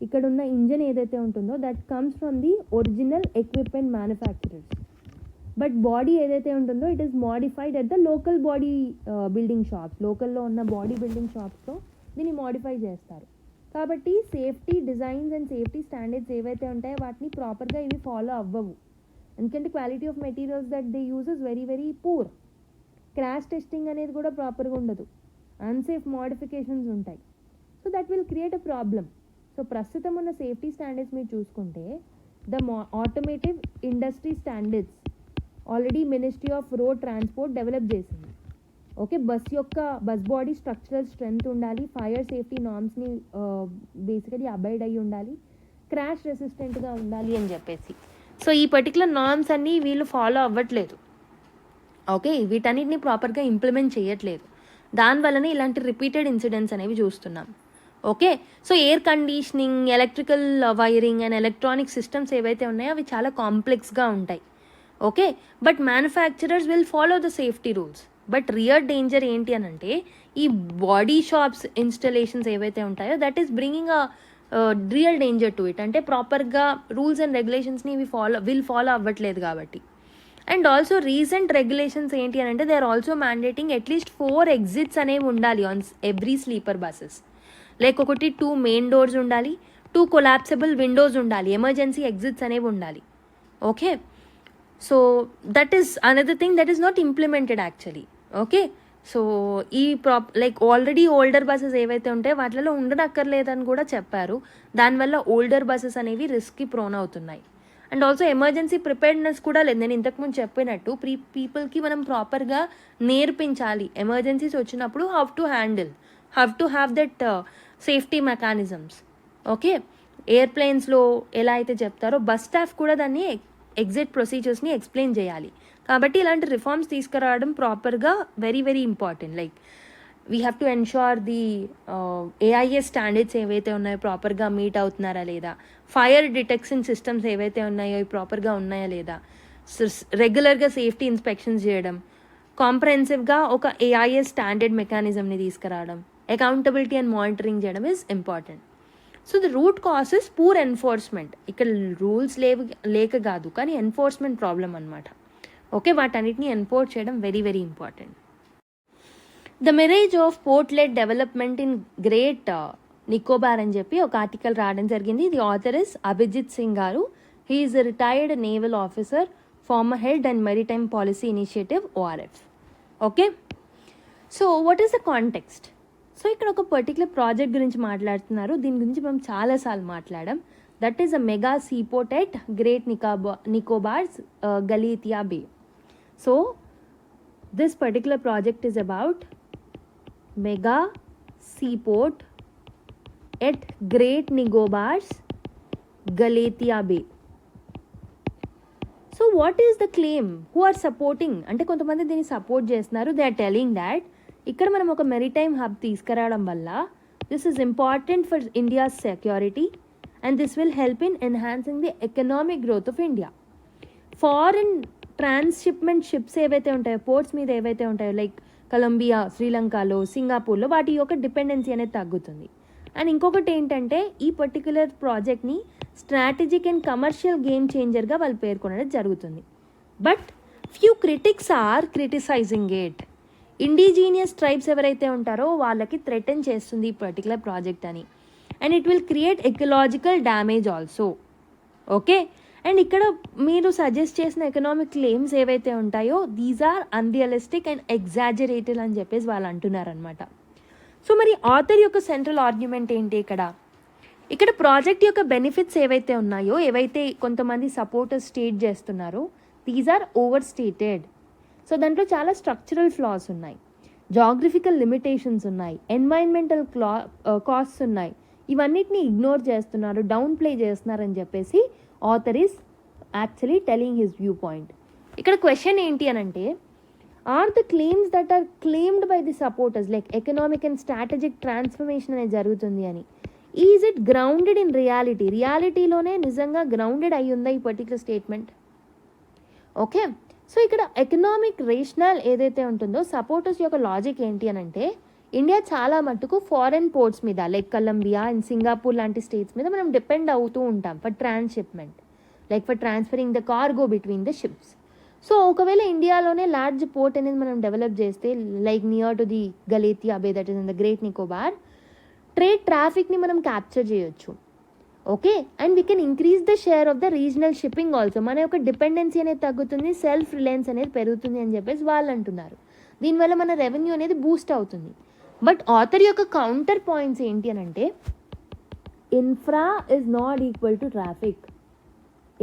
ఇక్కడ ఉన్న ఇంజన్ ఏదైతే ఉంటుందో that comes from the original equipment manufacturers. But body ఏదైతే ఉంటుందో it is modified at the local body building shops. లోకల్లో ఉన్న బాడీ బిల్డింగ్ షాప్స్లో దీన్ని మోడిఫై చేస్తారు. కాబట్టి safety designs and safety standards ఏవైతే ఉంటాయో వాటిని ప్రాపర్గా ఇవి ఫాలో అవ్వవు. ఎందుకంటే quality of materials that they use is very very poor. Crash testing అనేది కూడా ప్రాపర్గా ఉండదు. అన్సేఫ్ మోడిఫికేషన్స్ ఉంటాయి. So that will create a problem. So ప్రస్తుతం ఉన్న సేఫ్టీ స్టాండర్డ్స్ మీరు చూసుకుంటే the automotive industry standards already ministry of road transport develop చేసింది. Okay, bus body structural strength ఉండాలి, ఫైర్ సేఫ్టీ నార్మ్స్ని బేసికలీ అబైడ్ అయ్యి ఉండాలి, క్రాష్ రెసిస్టెంట్గా ఉండాలి అని చెప్పేసి. సో ఈ పర్టికులర్ నార్మ్స్ అన్నీ వీళ్ళు ఫాలో అవ్వట్లేదు. ఓకే, వీటన్నిటిని ప్రాపర్గా ఇంప్లిమెంట్ చేయట్లేదు. దానివల్లనే ఇలాంటి రిపీటెడ్ ఇన్సిడెంట్స్ అనేవి చూస్తున్నాం. Okay, so air conditioning, electrical wiring and electronic systems ఏవైతే ఉన్నాయో అవి చాలా కాంప్లెక్స్గా ఉంటాయి. Okay, but manufacturers will follow the safety rules. But real danger ఏంటి అని అంటే ఈ బాడీ షాప్స్ ఇన్స్టలేషన్స్ ఏవైతే ఉంటాయో that is bringing a real danger to it. అంటే ప్రాపర్గా రూల్స్ అండ్ రెగ్యులేషన్స్ని ఇవి ఫాలో అవ్వట్లేదు కాబట్టి. అండ్ ఆల్సో రీసెంట్ రెగ్యులేషన్స్ ఏంటి అని అంటే they are also mandating at least 4 exits అనేవి ఉండాలి on every sleeper buses. Like ఒకటి 2 మెయిన్ డోర్స్ ఉండాలి, 2 కొలాప్సబుల్ విండోస్ ఉండాలి, ఎమర్జెన్సీ ఎగ్జిట్స్ అనేవి ఉండాలి. Okay, so that is another thing that is not implemented actually. Okay, so ఈ లైక్ ఆల్రెడీ ఓల్డర్ బస్సెస్ ఏవైతే ఉంటాయో వాటిలో ఉండనక్కర్లేదని కూడా చెప్పారు. దానివల్ల ఓల్డర్ బస్సెస్ అనేవి రిస్క్కి ప్రోన్ అవుతున్నాయి. అండ్ ఆల్సో ఎమర్జెన్సీ ప్రిపేర్డ్నెస్ కూడా లేదు. నేను ఇంతకుముందు చెప్పినట్టు పీపుల్కి మనం ప్రాపర్గా నేర్పించాలి ఎమర్జెన్సీస్ వచ్చినప్పుడు how to have that safety mechanisms. Okay, ఎయిర్ప్లేన్స్లో ఎలా అయితే చెప్తారో బస్ స్టాఫ్ కూడా దాన్ని ఎగ్జిట్ ప్రొసీజర్స్ని ఎక్స్ప్లెయిన్ చేయాలి. కాబట్టి ఇలాంటి రిఫార్మ్స్ తీసుకురావడం ప్రాపర్గా very very important. Like we have to ensure the AIS standards ఏవైతే ఉన్నాయో ప్రాపర్గా మీట్ అవుతున్నారా లేదా, ఫైర్ డిటెక్షన్ సిస్టమ్స్ ఏవైతే ఉన్నాయో అవి ప్రాపర్గా ఉన్నాయా లేదా, రెగ్యులర్గా సేఫ్టీ ఇన్స్పెక్షన్స్ చేయడం, కాంప్రహెన్సివ్గా ఒక ఏఐఎస్ స్టాండర్డ్ మెకానిజంని తీసుకురావడం, అకౌంటబిలిటీ అండ్ మానిటరింగ్ చేయడం is important. So the root cause is poor enforcement. ఇక్కడ రూల్స్ లేక కాదు, కానీ ఎన్ఫోర్స్మెంట్ ప్రాబ్లం అనమాట. ఓకే, వాటన్నిటిని ఎన్ఫోర్స్ చేయడం very very important. The mirage of port led development in Great Nicobar అని చెప్పి ఒక ఆర్టికల్ రావడం జరిగింది. The author is Abhijit Singh గారు. He is a retired naval officer, former head and maritime policy initiative ORF. Okay, so what is the context? So ఇక్కడ ఒక particular project గురించి మాట్లాడుతున్నారు. దీని గురించి మనం చాలాసార్లు మాట్లాడాం. That is a mega seaport at Great Nicobars Galathea Bay. So this particular project is about mega seaport at Great Nicobar's Galatea Bay. So what is the claim? Who are supporting? అంటే కొంతమంది దీన్ని సపోర్ట్ చేస్తున్నారు. They are telling that ఇక్కడ మనం ఒక maritime hub తీసుకురావడం వల్ల this is important for India's security and this will help in enhancing the economic growth of India. Foreign transshipment ships ఏవైతే ఉంటాయో, పోర్ట్స్ మీద ఏవైతే ఉంటాయో, లైక్ కొలంబియా, శ్రీలంకలో, సింగపూర్లో, వాటి యొక్క డిపెండెన్సీ అనేది తగ్గుతుంది. అండ్ ఇంకొకటి ఏంటంటే ఈ పర్టిక్యులర్ ప్రాజెక్ట్ని స్ట్రాటజిక్ అండ్ కమర్షియల్ గేమ్ చేంజర్గా వాళ్ళు పేర్కొనడం జరుగుతుంది. But few critics are criticizing it. Indigenous tribes ఎవరైతే ఉంటారో వాళ్ళకి థ్రెటన్ చేస్తుంది ఈ పర్టికులర్ ప్రాజెక్ట్ అని. And it will create ecological damage also. Okay, and ఇక్కడ మీరు సజెస్ట్ చేసిన ఎకనామిక్ క్లెయిమ్స్ ఏవైతే ఉంటాయో these are unrealistic and exaggerated అని చెప్పేసి వాళ్ళు అంటున్నారనమాట. సో మరి ఆథర్ యొక్క సెంట్రల్ ఆర్గ్యుమెంట్ ఏంటి ఇక్కడ ప్రాజెక్ట్ యొక్క బెనిఫిట్స్ ఏవైతే ఉన్నాయో, ఏవైతే కొంతమంది సపోర్టర్స్ స్టేట్ చేస్తున్నారో these are overstated. So దాంట్లో చాలా స్ట్రక్చరల్ ఫ్లాస్ ఉన్నాయి, జాగ్రఫికల్ లిమిటేషన్స్ ఉన్నాయి, ఎన్వైరన్మెంటల్ కాస్ట్స్ ఉన్నాయి. ఇవన్నిటిని ఇగ్నోర్ చేస్తున్నారు, డౌన్ ప్లే చేస్తున్నారు అని చెప్పేసి author is actually telling his viewpoint. ఇక్కడ క్వశ్చన్ ఏంటి అని అంటే, are the claims that are claimed by the supporters like economic and strategic transformation అనేది జరుగుతుంది అని, ఈజ్ ఇట్ గ్రౌండెడ్ ఇన్ రియాలిటీలోనే నిజంగా గ్రౌండెడ్ అయి ఉందా ఈ పర్టికులర్ స్టేట్మెంట్? ఓకే, సో ఇక్కడ ఎకనామిక్ రేషనల్ ఏదైతే ఉంటుందో సపోర్టర్స్ యొక్క లాజిక్ ఏంటి అని అంటే, ఇండియా చాలా మట్టుకు ఫారెన్ పోర్ట్స్ మీద లైక్ కొలంబియా అండ్ సింగపూర్ లాంటి స్టేట్స్ మీద మనం డిపెండ్ అవుతూ ఉంటాం for transshipment, like for transferring the cargo between the ships. So ఒకవేళ ఇండియాలోనే లార్జ్ పోర్ట్ అనేది మనం డెవలప్ చేస్తే like near to the Galathea Bay that is in the Great Nicobar, trade ట్రాఫిక్ని మనం క్యాప్చర్ చేయొచ్చు. Okay, and we can increase the share of the regional shipping also. మన యొక్క డిపెండెన్సీ అనేది తగ్గుతుంది, సెల్ఫ్ రిలయన్స్ అనేది పెరుగుతుంది అని చెప్పేసి వాళ్ళు అంటున్నారు. దీనివల్ల మన రెవెన్యూ అనేది బూస్ట్ అవుతుంది. బట్ ఆథర్ యొక్క కౌంటర్ పాయింట్స్ ఏంటి అని అంటే, infra is not equal to traffic.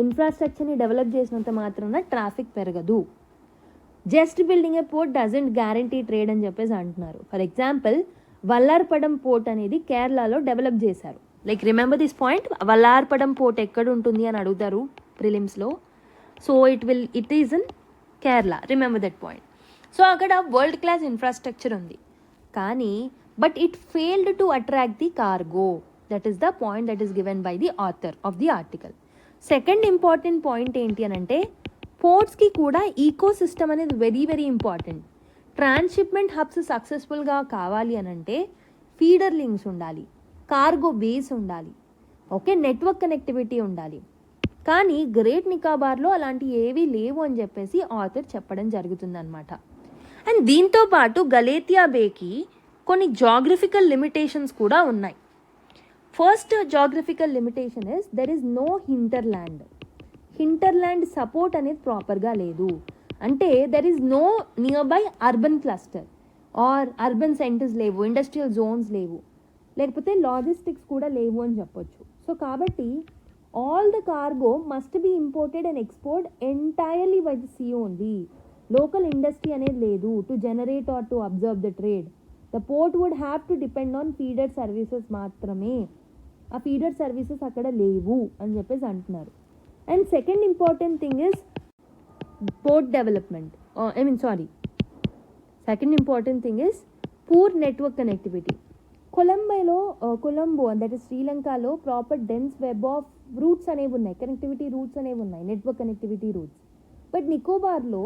ఇన్ఫ్రాస్ట్రక్చర్ని డెవలప్ చేసినంత మాత్రాన ట్రాఫిక్ పెరగదు. Just building a port doesn't guarantee trade అని చెప్పేసి అంటున్నారు. ఫర్ ఎగ్జాంపుల్ వల్లార్పడం పోర్ట్ అనేది కేరళలో డెవలప్ చేశారు. Like remember this point, Vallarpadam port ఎక్కడ ఉంటుంది అని అడుగుతారు ప్రిలిమ్స్లో. So it is in Kerala, remember that point. So అక్కడ వరల్డ్ క్లాస్ ఇన్ఫ్రాస్ట్రక్చర్ ఉంది, కానీ but it failed to attract the cargo. That is the point that is given by the author of the article. Second important point ఏంటి అని అంటే, పోర్ట్స్కి కూడా ఈకో సిస్టమ్ అనేది very very important. Transshipment hubs సక్సెస్ఫుల్గా కావాలి అని అంటే ఫీడర్ లింక్స్ ఉండాలి, కార్గో బేస్ ఉండాలి, ఓకే, నెట్వర్క్ కనెక్టివిటీ ఉండాలి. కానీ గ్రేట్ నికోబార్లో అలాంటి ఏవీ లేవు అని చెప్పేసి ఆథర్ చెప్పడం జరుగుతుందన్నమాట. అండ్ దీంతో పాటు గలేతియా బేకి కొన్ని జాగ్రఫికల్ లిమిటేషన్స్ కూడా ఉన్నాయి. First geographical limitation is there is no hinterland. Hinterland support అనేది ప్రాపర్గా లేదు. అంటే there is no nearby urban cluster or urban centres లేవు, ఇండస్ట్రియల్ జోన్స్ లేవు, లేకపోతే లాజిస్టిక్స్ కూడా లేవు అని చెప్పొచ్చు. సో కాబట్టి all the cargo must be imported and export entirely by the sea only. Local industry అనేది లేదు to generate or to observe the trade. The port would have to depend on feeder services మాత్రమే. ఆ feeder services అక్కడ లేవు అని చెప్పేసి అంటున్నారు. And second important thing is port development. Second important thing is poor network connectivity. Colombo that is శ్రీలంకలో proper dense web of routes అనేవి ఉన్నాయి, కనెక్టివిటీ రూట్స్ అనేవి ఉన్నాయి, నెట్వర్క్ కనెక్టివిటీ రూట్స్. బట్ నికోబార్లో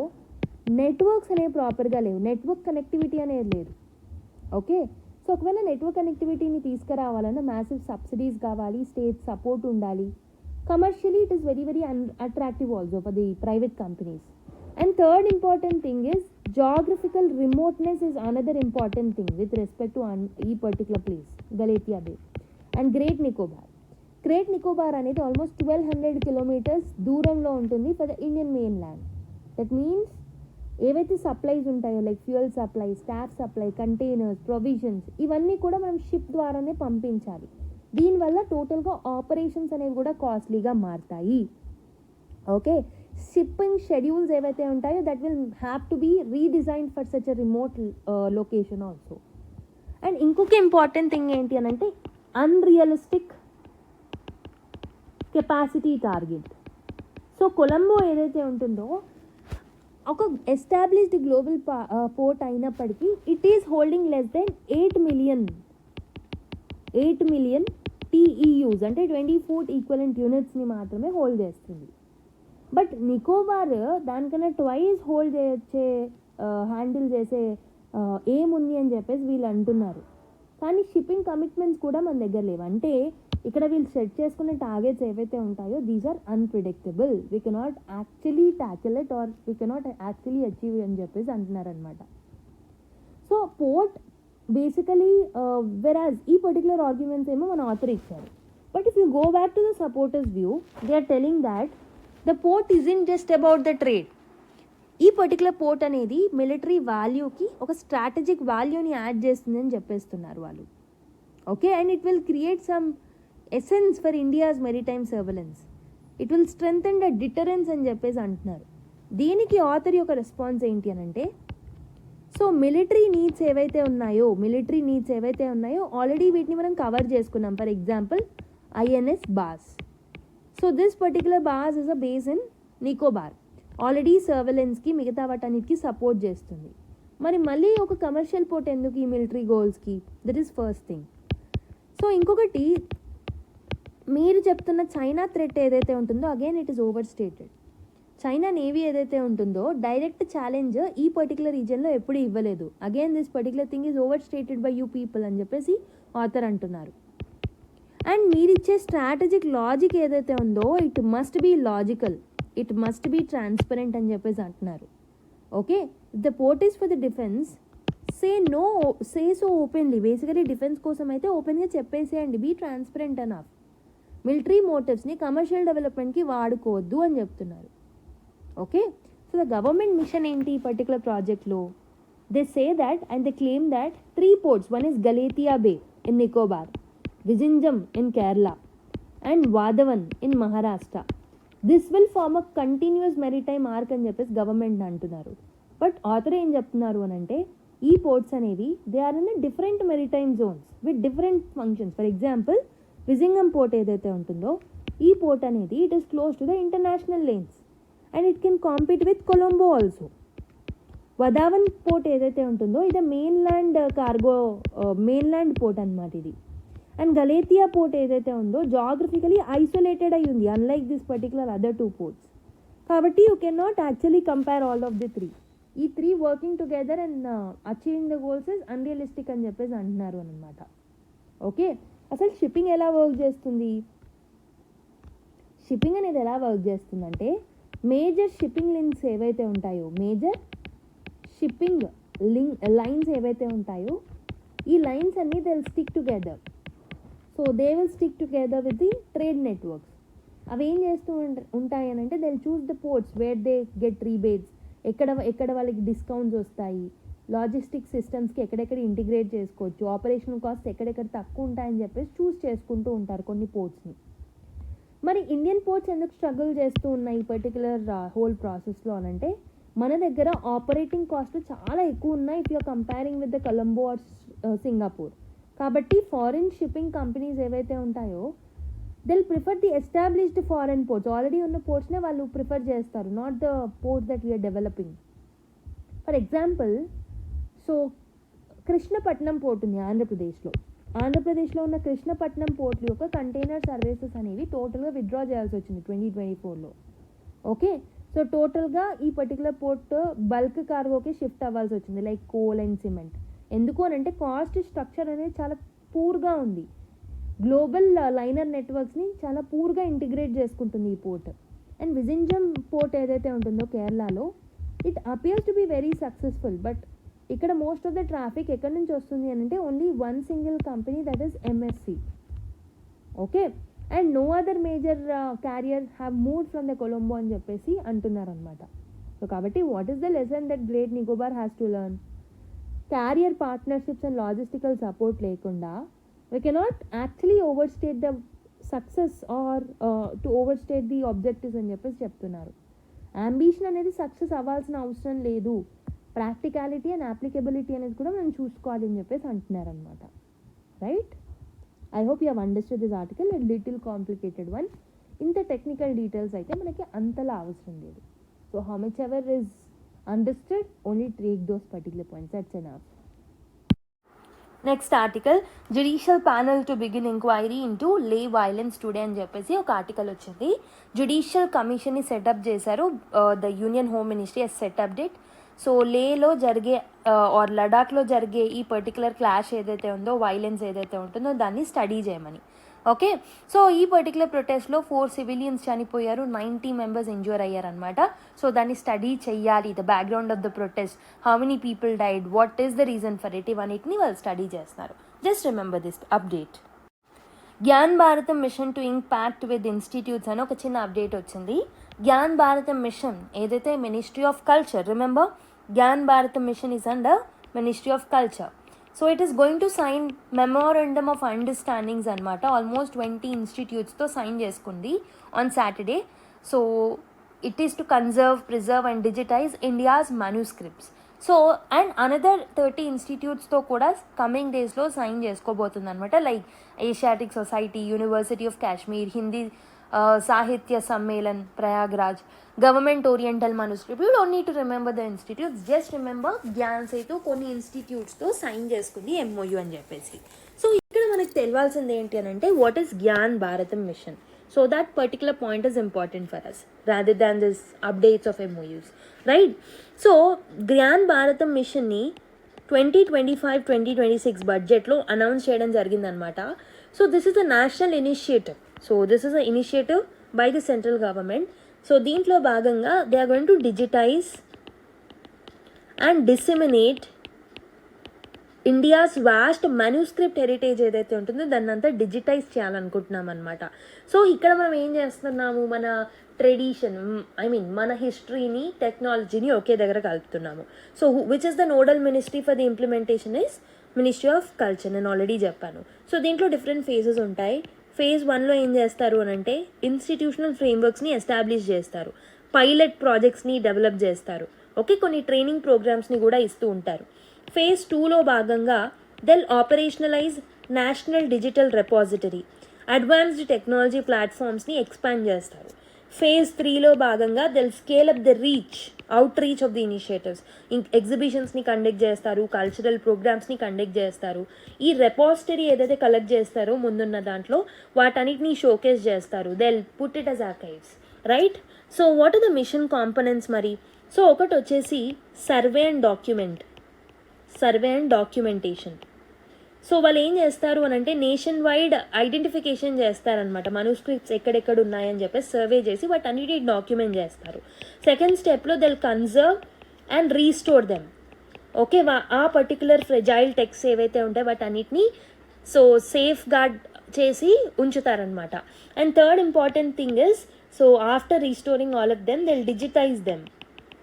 నెట్వర్క్స్ అనేవి ప్రాపర్గా లేవు, నెట్వర్క్ కనెక్టివిటీ అనేది లేదు. ఓకే, సో ఒకవేళ నెట్వర్క్ కనెక్టివిటీని తీసుకురావాలన్నా మ్యాసివ్ సబ్సిడీస్ కావాలి, స్టేట్ సపోర్ట్ ఉండాలి. Commercially it is very very attractive also for the private companies. And third important thing is geographical remoteness is another important thing with respect to ఈ particular place Galathea Bay and Great Nicobar. Great Nicobar అనేది almost 1200 kilometres దూరంలో ఉంటుంది for the Indian main that means ఏవైతే supplies ఉంటాయో like fuel supply, staff supply, containers, provisions, ఇవన్నీ కూడా మనం ship ద్వారానే పంపించాలి. దీనివల్ల టోటల్గా ఆపరేషన్స్ అనేవి కూడా కాస్ట్లీగా మారుతాయి. ఓకే, షిప్పింగ్ షెడ్యూల్స్ ఏవైతే ఉంటాయో that will have to be redesigned for such a remote location also. And ఇంకొక ఇంపార్టెంట్ థింగ్ ఏంటి అని అంటే unrealistic capacity target. So Colombo ఏదైతే ఉంటుందో ఒక ఎస్టాబ్లిష్డ్ గ్లోబల్ పోర్ట్ అయినప్పటికీ it is holding less than 8 million TEUs అంటే 24 ఈక్వలెంట్ యూనిట్స్ని మాత్రమే హోల్డ్ చేస్తుంది. బట్ నికోబార్ దానికన్నా ట్వైస్ హోల్డ్ హ్యాండిల్ చేసే ఏముంది అని చెప్పేసి వీళ్ళు అంటున్నారు. కానీ షిప్పింగ్ కమిట్మెంట్స్ కూడా మన దగ్గర లేవు. అంటే ఇక్కడ వీళ్ళు సెట్ చేసుకునే టార్గెట్స్ ఏవైతే ఉంటాయో these are unpredictable, we cannot actually tackle it or we cannot actually achieve అని చెప్పేసి అంటున్నారనమాట. సో పోర్ట్ బేసికలీ వెరాజ్ ఈ పర్టికులర్ ఆర్గ్యుమెంట్స్ ఏమో మన ఆథర్ ఇచ్చారు. But if you go back to the supporters view, they are telling that the port isn't just about the trade. ఈ particular port అనేది మిలిటరీ వాల్యూకి ఒక స్ట్రాటజిక్ వాల్యూని యాడ్ చేస్తుంది అని చెప్పేస్తున్నారు వాళ్ళు. Okay, and it will create some essence for India's maritime surveillance, it will strengthen the deterrence అని చెప్పేసి అంటున్నారు. దీనికి ఆథర్ యొక్క రెస్పాన్స్ ఏంటి అని అంటే, సో మిలిటరీ నీడ్స్ ఏవైతే ఉన్నాయో ఆల్రెడీ వీటిని మనం కవర్ చేసుకున్నాం. For example INS Baaz. So this particular Baaz is a base in Nicobar, already సర్వేలెన్స్కి మిగతా వాటన్నిటికి సపోర్ట్ చేస్తుంది. మరి మళ్ళీ ఒక కమర్షియల్ పోర్ట్ ఎందుకు ఈ మిలిటరీ గోల్స్కి? That is first thing. So ఇంకొకటి మీరు చెప్తున్న చైనా థ్రెట్ ఏదైతే ఉంటుందో again it is over stated. China navy ఏదైతే ఉంటుందో డైరెక్ట్ ఛాలెంజ్ ఈ పర్టికులర్ రీజియన్లో ఎప్పుడు ఇవ్వలేదు. Again this particular thing is over stated by you people అని చెప్పేసి ఆథర్ అంటున్నారు. అండ్ మీరిచ్చే స్ట్రాటజిక్ లాజిక్ ఏదైతే ఉందో it must be logical, it must be transparent అని చెప్పేసి అంటున్నారు. Okay, the port is for the defence, say so ఓపెన్లీ. బేసికలీ డిఫెన్స్ కోసం అయితే ఓపెన్గా చెప్పేసేయండి, బీ ట్రాన్స్పరెంట్ అనాఫ్. మిలిటరీ మోటివ్స్ని కమర్షియల్ డెవలప్మెంట్కి వాడుకోవద్దు అని చెప్తున్నారు. Okay, so the government mission ఏంటి ఈ పర్టికులర్ ప్రాజెక్ట్లో? They say that and they claim that 3 ports, one is Galathea Bay in Nicobar, Vizhinjam in Kerala and Vadhavan in Maharashtra. This will form a continuous maritime arc అని చెప్పేసి government అంటున్నారు. But author ఏం చెప్తున్నారు అని అంటే ఈ ports అనేవి they are in different maritime zones with different functions. For example Vizhinjam port ఏదైతే ఉంటుందో ఈ పోర్ట్ అనేది it is close to the international lanes and it can compete with Colombo also. Vadhavan port ఏదైతే ఉంటుందో ఇది మెయిన్ల్యాండ్ మెయిన్ల్యాండ్ పోర్ట్ అనమాట ఇది. అండ్ గలేథియా పోర్ట్ ఏదైతే ఉందో జాగ్రఫికలీ ఐసోలేటెడ్ అయి ఉంది unlike this particular other 2 ports. కాబట్టి you can not actually compare all of the 3. ఈ 3 working together and achieving the goals is unrealistic అని చెప్పేసి అంటున్నారు అనమాట. ఓకే, అసలు షిప్పింగ్ ఎలా వర్క్ చేస్తుంది? షిప్పింగ్ అనేది ఎలా వర్క్ చేస్తుందంటే మేజర్ షిప్పింగ్ లింక్స్ ఏవైతే ఉంటాయో, మేజర్ షిప్పింగ్ లైన్స్ ఏవైతే ఉంటాయో ఈ లైన్స్ అన్నీ they will stick together. So they will stick together with the trade networks. అవి ఏం చేస్తూ ఉంటాయి అని అంటే they will choose the ports where they get rebates, ఎక్కడ వాళ్ళకి డిస్కౌంట్స్ వస్తాయి, లాజిస్టిక్ సిస్టమ్స్కి ఎక్కడెక్కడ ఇంటిగ్రేట్ చేసుకోవచ్చు, ఆపరేషనల్ కాస్ట్ ఎక్కడెక్కడ తక్కువ ఉంటాయని చెప్పేసి చూస్ చేసుకుంటూ ఉంటారు కొన్ని పోర్ట్స్ని. మరి ఇండియన్ పోర్ట్స్ ఎందుకు స్ట్రగుల్ చేస్తూ ఉన్నాయి ఈ పర్టికులర్ హోల్ ప్రాసెస్లో అని అంటే మన దగ్గర ఆపరేటింగ్ కాస్ట్ చాలా ఎక్కువ ఉన్నాయి if you're comparing with the Colombo or Singapore. కాబట్టి ఫారిన్ షిప్పింగ్ కంపెనీస్ ఏవైతే ఉంటాయో they'll prefer the established foreign ports, ఆల్రెడీ ఉన్న పోర్ట్స్నే వాళ్ళు ప్రిఫర్ చేస్తారు, not the ports that we're developing. For example so Krishnapatnam port ఉంది ఆంధ్రప్రదేశ్లో ఉన్న కృష్ణపట్నం పోర్ట్ యొక్క కంటైనర్ సర్వీసెస్ అనేవి టోటల్గా విత్డ్రా చేయాల్సి వచ్చింది 2024లో. ఓకే, సో టోటల్గా ఈ పర్టికులర్ పోర్ట్ బల్క్ కార్గోకి షిఫ్ట్ అవ్వాల్సి వచ్చింది, లైక్ కోల్ అండ్ సిమెంట్. ఎందుకు అని అంటే కాస్ట్ స్ట్రక్చర్ అనేది చాలా పూర్గా ఉంది. గ్లోబల్ లైనర్ నెట్వర్క్స్ని చాలా పూర్గా ఇంటిగ్రేట్ చేసుకుంటుంది ఈ పోర్ట్. అండ్ విజింజం పోర్ట్ ఏదైతే ఉంటుందో కేరళలో, it appears to be very successful. But ఇక్కడ మోస్ట్ ఆఫ్ ద ట్రాఫిక్ ఎక్కడి నుంచి వస్తుంది అని అంటే only one single company, that is MSC. Okay, and no other major carrier have moved from the Colombo అని చెప్పేసి అంటున్నారనమాట. సో కాబట్టి what is the lesson that Great Nicobar has to learn? Carrier partnerships and logistical support లేకుండా we cannot actually overstate the success or to overstate the objectives అని చెప్పేసి చెప్తున్నారు. Ambition అనేది success అవ్వాల్సిన అవసరం లేదు, ప్రాక్టికాలిటీ అండ్ అప్లికబిలిటీ అనేది కూడా మనం చూసుకోవాలి అని చెప్పేసి అంటున్నారు అనమాట. Right, I hope you have understood this article. And little complicated one. ఇంత టెక్నికల్ డీటెయిల్స్ అయితే మనకి అంతలా అవసరం లేదు. So how much ever is understood, only take those particular points, that's enough. Next article, judicial panel to begin enquiry into Leh violence today అని చెప్పేసి ఒక article వచ్చింది. జ్యుడిషియల్ కమిషన్ని సెటప్ చేశారు, the union home ministry has set up it. So లేలో జరిగే or లడాఖ్లో జరిగే ఈ పర్టికులర్ క్లాష్ ఏదైతే ఉందో, వైలెన్స్ ఏదైతే ఉంటుందో దాన్ని స్టడీ చేయమని. ఓకే, సో ఈ పర్టికులర్ ప్రొటెస్ట్లో 4 సివిలియన్స్ చనిపోయారు, 90 మెంబర్స్ ఇంజూర్ అయ్యారనమాట. సో దాన్ని స్టడీ చెయ్యాలి, the background of the protest, how many people died, what is the reason for it, ఇవన్నిటిని వాళ్ళు స్టడీ చేస్తున్నారు. Just remember this update. Gyan Bharatam mission to impact with institutes అని ఒక చిన్న అప్డేట్ వచ్చింది. జ్ఞాన్ భారతం మిషన్ ఏదైతే ministry of culture, remember Gyan Bharatam mission is under ministry of culture. So it is going to sign memorandum of understandings అనమాట. Almost 20 ఇన్స్టిట్యూట్స్తో sign చేసుకుంది on Saturday. So it is to conserve, preserve and digitise India's manuscripts. So and another 30 ఇన్స్టిట్యూట్స్తో కూడా coming డేస్లో sign చేసుకోబోతుంది అనమాట. Like Asiatic Society, University of Kashmir, Hindi Sahitya Sammelan Prayagraj, Government Oriental Manuscript. You don't need to remember the institutes, just remember Gyan Setu కొన్ని ఇన్స్టిట్యూట్స్తో sign చేసుకుంది MoU అని చెప్పేసి. సో ఇక్కడ మనకు తెలియాల్సింది ఏంటి అని అంటే what is Gyan Bharatam mission. So that particular point is important for us rather than this updates of MoUs, right? So Gyan Bharatam మిషన్ని 2025-2026 బడ్జెట్లో అనౌన్స్ చేయడం జరిగిందనమాట. So this is a national initiative. So this is a initiative by the central government. So దీంట్లో భాగంగా they are going to digitize and disseminate India's vast manuscript heritage ఏదైతే ఉంటుందో దాన్ని అంతా డిజిటైజ్ చేయాలనుకుంటున్నాం అనమాట. సో ఇక్కడ మనం ఏం చేస్తున్నాము, మన ట్రెడిషన్, మన హిస్టరీని, టెక్నాలజీని ఒకే దగ్గర కలుపుతున్నాము. So which is the nodal ministry for the implementation is ministry of culture, నేను ఆల్రెడీ చెప్పాను. సో దీంట్లో డిఫరెంట్ ఫేజెస్ ఉంటాయి. ఫేజ్ 1లో ఏం చేస్తారు అని అంటే ఇన్స్టిట్యూషనల్ ఫ్రేమ్వర్క్స్ని ఎస్టాబ్లిష్ చేస్తారు, పైలట్ ప్రాజెక్ట్స్ని డెవలప్ చేస్తారు, ఓకే, కొన్ని ట్రైనింగ్ ప్రోగ్రామ్స్ని కూడా ఇస్తూ ఉంటారు. ఫేజ్ 2లో భాగంగా they'll operationalize national digital repository, advanced technology ప్లాట్ఫామ్స్ని ఎక్స్పాండ్ చేస్తారు. ఫేజ్ 3లో భాగంగా they'll scale up the outreach of the initiatives, ఎగ్జిబిషన్స్ని conduct చేస్తారు, కల్చరల్ ప్రోగ్రామ్స్ని కండక్ట్ చేస్తారు. ఈ రెపాజిటరీ ఏదైతే కలెక్ట్ చేస్తారో ముందున్న దాంట్లో వాటన్నిటిని షోకేస్ చేస్తారు. They'll put it as archives, right? So what are the mission components మరి? సో ఒకటి వచ్చేసి సర్వే అండ్ డాక్యుమెంటేషన్. సో వాళ్ళు ఏం చేస్తారు అని అంటే నేషన్ వైడ్ ఐడెంటిఫికేషన్ చేస్తారనమాట, మనూస్క్రిప్ట్స్ ఎక్కడెక్కడ ఉన్నాయని చెప్పేసి సర్వే చేసి వాటన్నిటి డాక్యుమెంట్ చేస్తారు. సెకండ్ స్టెప్లో they'll conserve and restore them, okay, ఆ పర్టికులర్ ఫ్రెజైల్ టెక్స్ట్ ఏవైతే ఉంటాయో వాటన్నిటిని సో సేఫ్ గార్డ్ చేసి ఉంచుతారనమాట. And third important thing is, so after restoring all of them they'll digitize them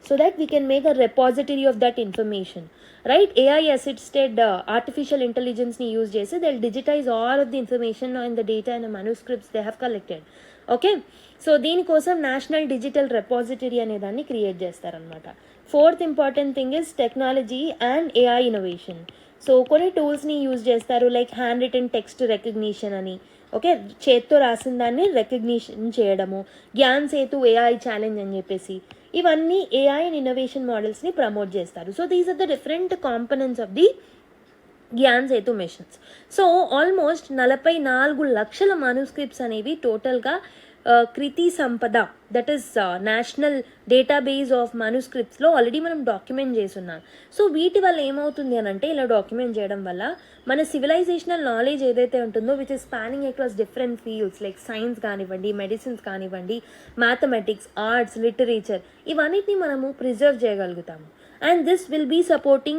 so that we can make a repository of that information, right? AI assisted artificial intelligence ni use chesi they'll digitize all of the information and the data and the manuscripts they have collected, okay? So దీని కోసం national digital repository అనే దాన్ని create చేస్తారనమాట. Fourth important thing is technology and AI innovation. So కొన్ని టూల్స్ని use చేస్తారు, like handwritten text recognition అని, okay, చేత్తో రాసిన దాన్ని రికగ్నిషన్ చేయడము, జ్ఞాన్ సేతు ఏఐ ఛాలెంజ్ అని చెప్పేసి, ఇవన్నీ ఏఐ అండ్ ఇన్నోవేషన్ మోడల్స్ని ప్రమోట్ చేస్తారు. So these are the different components of the Gyan Setu missions. So almost 44 లక్షల మాన్యూస్క్రిప్ట్స్ అనేవి టోటల్గా Kriti Sampada, that is national database of మాన్యుస్క్రిప్ట్స్లో ఆల్రెడీ మనం డాక్యుమెంట్ చేస్తున్నాం. సో వీటి వల్ల ఏమవుతుంది అని అంటే, ఇలా డాక్యుమెంట్ చేయడం వల్ల మన సివిలైజేషనల్ నాలెడ్జ్ ఏదైతే ఉంటుందో which is spanning across different fields like science కానివ్వండి, మెడిసిన్స్ కానివ్వండి, మ్యాథమెటిక్స్, ఆర్ట్స్, లిటరేచర్, ఇవన్నిటిని మనము ప్రిజర్వ్ చేయగలుగుతాము. And this will be supporting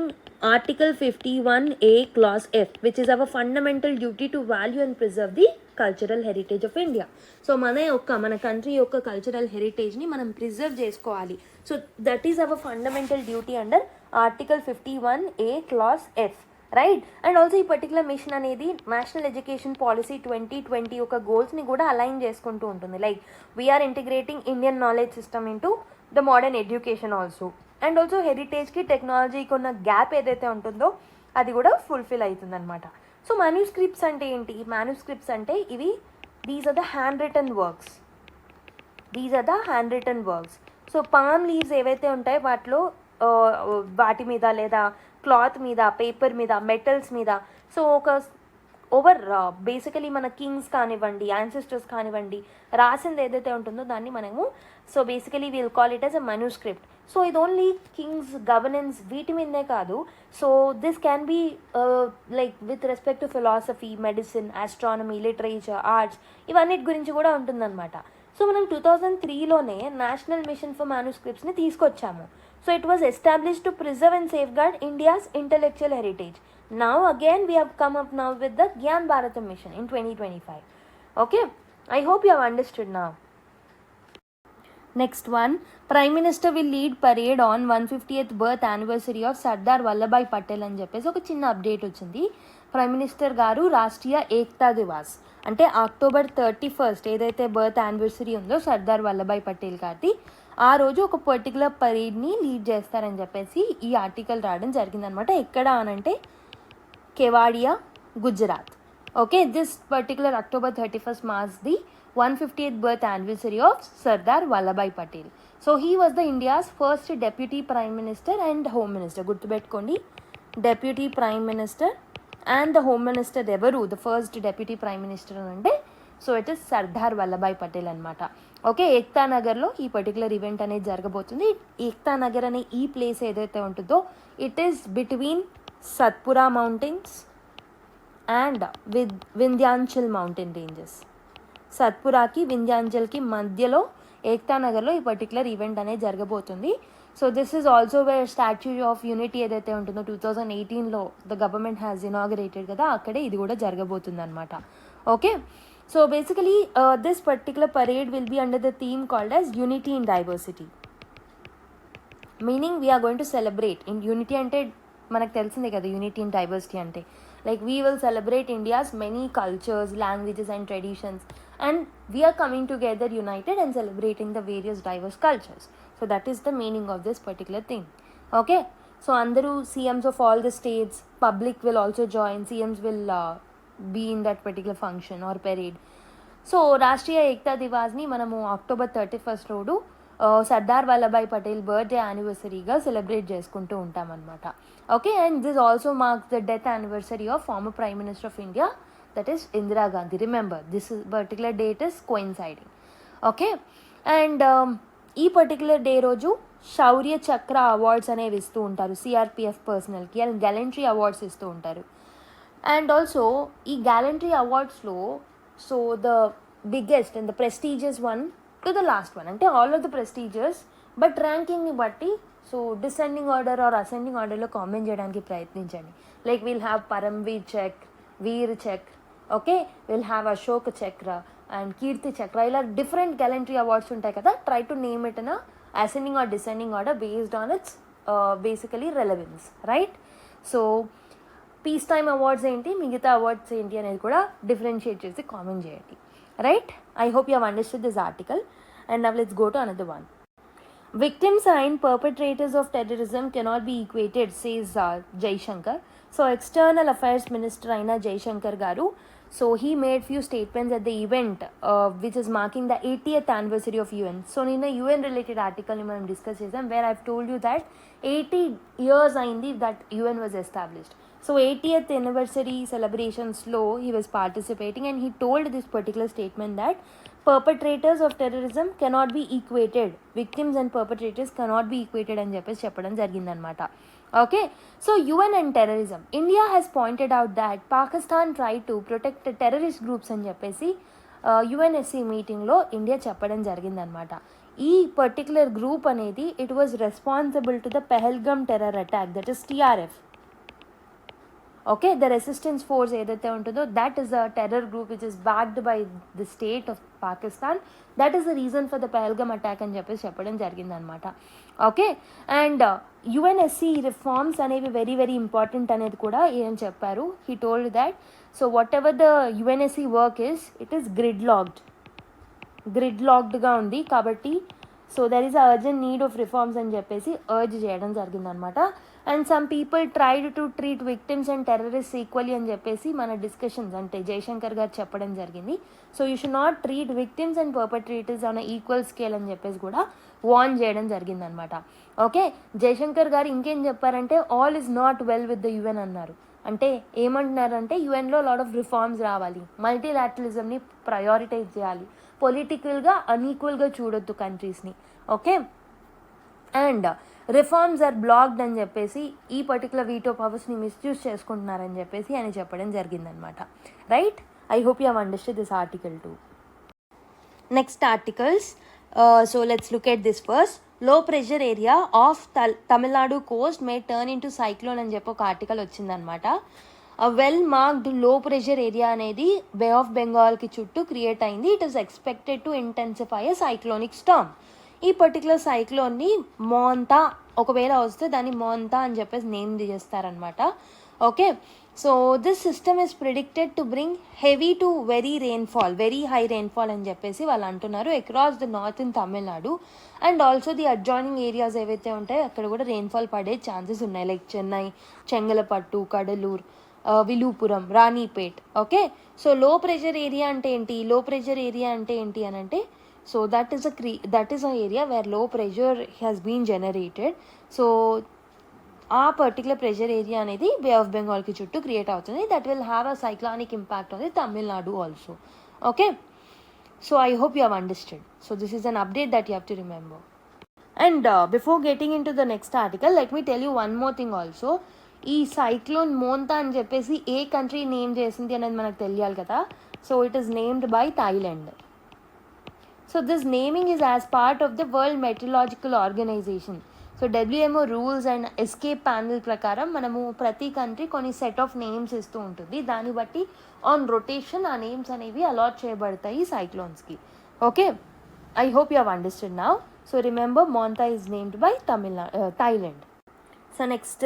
Article 51A Clause F, which is our fundamental duty to value and preserve the cultural heritage of India. So మన country యొక్క cultural హెరిటేజ్ని మనం preserve చేసుకోవాలి. So that is our fundamental duty under Article 51A Clause F, right. And also ఈ particular mission అనేది national education policy 2020 యొక్క గోల్స్ని కూడా అలైన్ చేసుకుంటూ ఉంటుంది. Like we're integrating Indian knowledge system into the modern education also. And also హెరిటేజ్కి టెక్నాలజీకి ఉన్న గ్యాప్ ఏదైతే ఉంటుందో అది కూడా ఫుల్ఫిల్ అవుతుందన్నమాట. సో మాన్యుస్క్రిప్ట్స్ అంటే ఏంటి? మాన్యుస్క్రిప్ట్స్ అంటే ఇవి these are the handwritten works. So palm leaves ఏవైతే ఉంటాయో వాటిలో వాటి మీద లేదా క్లాత్ మీద, పేపర్ మీద, మెటల్స్ మీద, సో ఒక బేసికలీ మన కింగ్స్ కానివ్వండి, యాన్సెస్టర్స్ కానివ్వండి, రాసింది ఏదైతే ఉంటుందో దాన్ని మనము so basically will call it as a manuscript. So ఇది ఓన్లీ కింగ్స్ గవర్నెన్స్ వీటి మీదనే కాదు. So this can be like with respect to philosophy, medicine, astronomy, literature, arts, ఇవన్నిటి గురించి కూడా ఉంటుందన్నమాట. సో మనం 2003లోనే నేషనల్ మిషన్ ఫర్ మాన్యుస్క్రిప్ట్స్ని తీసుకొచ్చాము. So it was established to preserve and safeguard India's intellectual heritage. Now again we have come up now with the Gyan Bharatam mission in 2025. Okay, I hope you have understood now. Next one, Prime Minister will lead parade on 150th birth anniversary of Sardar Vallabhai Patel అని చెప్పేసి ఒక చిన్న update వచ్చింది. Prime minister గారు రాష్ట్రీయ ఏక్తా దివాస్ అంటే October 31st ఏదైతే birth anniversary ఉందో సర్దార్ వల్లభాయ్ పటేల్ గారిది, ఆ రోజు ఒక పర్టికులర్ పరేడ్ని లీడ్ చేస్తారని చెప్పేసి ఈ ఆర్టికల్ రావడం జరిగిందనమాట. ఎక్కడ అనంటే Kevadia, Gujarat. Okay, this particular October 31st marks the 150th birth anniversary of Sardar Vallabhai Patel. So he was the India's first deputy prime minister and home minister. Gurtupettukondi, deputy prime minister and the home minister evaru, the first deputy prime minister ante, so it is Sardar Vallabhai Patel anamata. Okay, Ekta Nagar lo ee particular event అనేది జరగబోతుంది. Ekta Nagar అనే ఈ place ఏదైతే ఉంటుందో it is between Satpura mountains and Vindhyanchal mountain ranges. సత్పురాకి వింధ్యాంచల్కి మధ్యలో ఏక్తా నగర్లో ఈ particular event అనేది జరగబోతుంది. So this is also where statue of unity ఏదైతే ఉంటుందో 2018లో ద గవర్నమెంట్ హ్యాస్ ఇనాగరేటెడ్ కదా, అక్కడే ఇది కూడా జరగబోతుంది అనమాట. Okay, so basically this particular parade will be under the theme called as unity in diversity. Meaning we are going to celebrate in unity అంటే మనకు తెలిసిందే కదా యూనిటీ ఇన్ డైవర్సిటీ అంటే, like we will celebrate India's many cultures, languages and traditions, and we are coming together united and celebrating the various diverse cultures. So that is the meaning of this particular thing. Okay, so andaru CMs of all the states, public will also join, CMs will be in that particular function or parade. So Rashtriya Ekta దివాస్ని మనము October 31st రోజు Sardar Vallabhbhai Patel birthday యానివర్సరీగా celebrate చేసుకుంటూ ఉంటామన్నమాట. Okay, and this also marks the death anniversary of former prime minister of India, that is Indira Gandhi. Remember, this particular date is coinciding. Okay, and ఈ particular day రోజు Shaurya Chakra awards అనేవి ఇస్తూ ఉంటారు CRPF పర్సనల్కి, and gallantry awards ఇస్తూ ఉంటారు. And also ఈ gallantry అవార్డ్స్లో so the biggest and the prestigious one to the last one, అంటే all of the prestigious but ర్యాంకింగ్ని బట్టి so descending order or ascending ఆర్డర్లో కామెంట్ చేయడానికి ప్రయత్నించండి. లైక్ విల్ హ్యావ్ పరమ్వీర్ చక్ర, వీర్ చక్ర, ఓకే, విల్ హ్యావ్ అశోక్ చక్ర అండ్ కీర్తి చక్ర, ఇలా డిఫరెంట్ గ్యాలంట్రీ అవార్డ్స్ ఉంటాయి కదా. Try to name it in ascending are descending order based on it's basically relevance, right. So piece time awards ఏంటి, మిగతా అవార్డ్స్ ఏంటి అనేది కూడా డిఫరెన్షియేట్ చేసి కామెంట్ చేయండి, right. I hope you have understood this article. And now let's go to another one. Victims and perpetrators of terrorism cannot be equated, says Jaishankar. So external affairs minister aina Jaishankar garu, so he made few statements at the event which is marking the 80th anniversary of UN. So nina UN related article ni manam discuss chesam where I've told you that 80 years aindi that UN was established. So 80th anniversary celebrations lo he was participating, and he told this particular statement that perpetrators of terrorism cannot be equated, victims and perpetrators cannot be equated అని చెప్పేసి చెప్పడం జరిగిందనమాట. Okay, so UN and terrorism, India has pointed out that Pakistan tried to protect terrorist groups అని చెప్పేసి UNSC మీటింగ్లో India చెప్పడం జరిగిందనమాట. ఈ పర్టికులర్ గ్రూప్ అనేది it was responsible to the Pahalgam terror attack, that is TRF. Okay, the resistance force ఏదైతే ఉంటుందో that is a terror group which is backed by the state of Pakistan. That is the reason for the Pahalgam attack అని చెప్పేసి చెప్పడం జరిగిందనమాట. Okay, and UNSC reforms అనేవి very very important అనేది కూడా ఏం చెప్పారు. He told that so what ever the UNSC work is, it is గ్రిడ్లాక్డ్గా ఉంది కాబట్టి so there is urgent need of reforms అని చెప్పేసి అర్జ్ చేయడం జరిగిందనమాట. And some people tried to treat victims and terrorist equally అని చెప్పేసి మన డిస్కషన్స్ అంటే జయశంకర్ గారు చెప్పడం జరిగింది. So you should not treat victims and perpetrators on equal scale అని చెప్పేసి కూడా వార్న్ చేయడం జరిగిందనమాట. ఓకే, జయశంకర్ గారు ఇంకేం చెప్పారంటే all is not well with the UN అన్నారు. అంటే ఏమంటున్నారంటే UNలో లాట్ ఆఫ్ రిఫార్మ్స్ రావాలి, మల్టీలాటరలిజంని ప్రయారిటైజ్ చేయాలి, పొలిటికల్గా అన్ఈక్వల్గా చూడొద్దు కంట్రీస్ని. Okay, and reforms are blocked అని చెప్పేసి ఈ పర్టికులర్ వీటో పవర్స్ని మిస్యూజ్ చేసుకుంటున్నారని చెప్పేసి ఆయన చెప్పడం జరిగిందనమాట. Right, I hope you have understood this article too. Next articles, so let's look at this first. Low pressure area of Tamil Nadu coast may turn into cyclone అని చెప్పి ఒక ఆర్టికల్ వచ్చిందనమాట. Well marked low pressure area అనేది bay of బెంగాల్కి చుట్టూ create అయింది. It is expected to intensify a cyclonic storm. ఈ particular సైక్లోన్ని మోంతా, ఒకవేళ వస్తే దాన్ని మోంతా అని చెప్పేసి నేమ్ చేస్తారనమాట. Okay, so this system is predicted to bring heavy to very high rainfall అని చెప్పేసి వాళ్ళు అంటున్నారు across the north in Tamil Nadu and also the adjoining areas ఏవైతే ఉంటాయో అక్కడ కూడా రెయిన్ఫాల్ పడే ఛాన్సెస్ ఉన్నాయి, like Chennai, Chengalpattu, Cuddalore, Viluppuram, Ranipet. Okay, so low pressure area అంటే ఏంటి అని అంటే so that is a area where low pressure has been generated. So ఆ పర్టికులర్ ప్రెషర్ ఏరియా అనేది బే ఆఫ్ బెంగాల్కి చుట్టూ క్రియేట్ అవుతుంది. That will have a cyclonic impact on the Tamil Nadu also. Okay, so I hope you have understood. So this is an update that you have to remember. And before getting in to the next article let me tell you one more thing also. ఈ cyclone Montha అని చెప్పేసి ఏ country name చేసింది అనేది మనకు తెలియాలి కదా. So it is named by Thailand. So this naming is as part of the World Meteorological Organization. So WMO rules and escape panel ప్రకారం మనము ప్రతి కంట్రీ కొన్ని సెట్ ఆఫ్ నేమ్స్ ఇస్తూ ఉంటుంది. దాన్ని బట్టి ఆన్ రొటేషన్ ఆ నేమ్స్ అనేవి అలాట్ చేయబడతాయి సైక్లోన్స్కి. Okay, I hope you have understood now. So remember Montha is named by Thailand. So next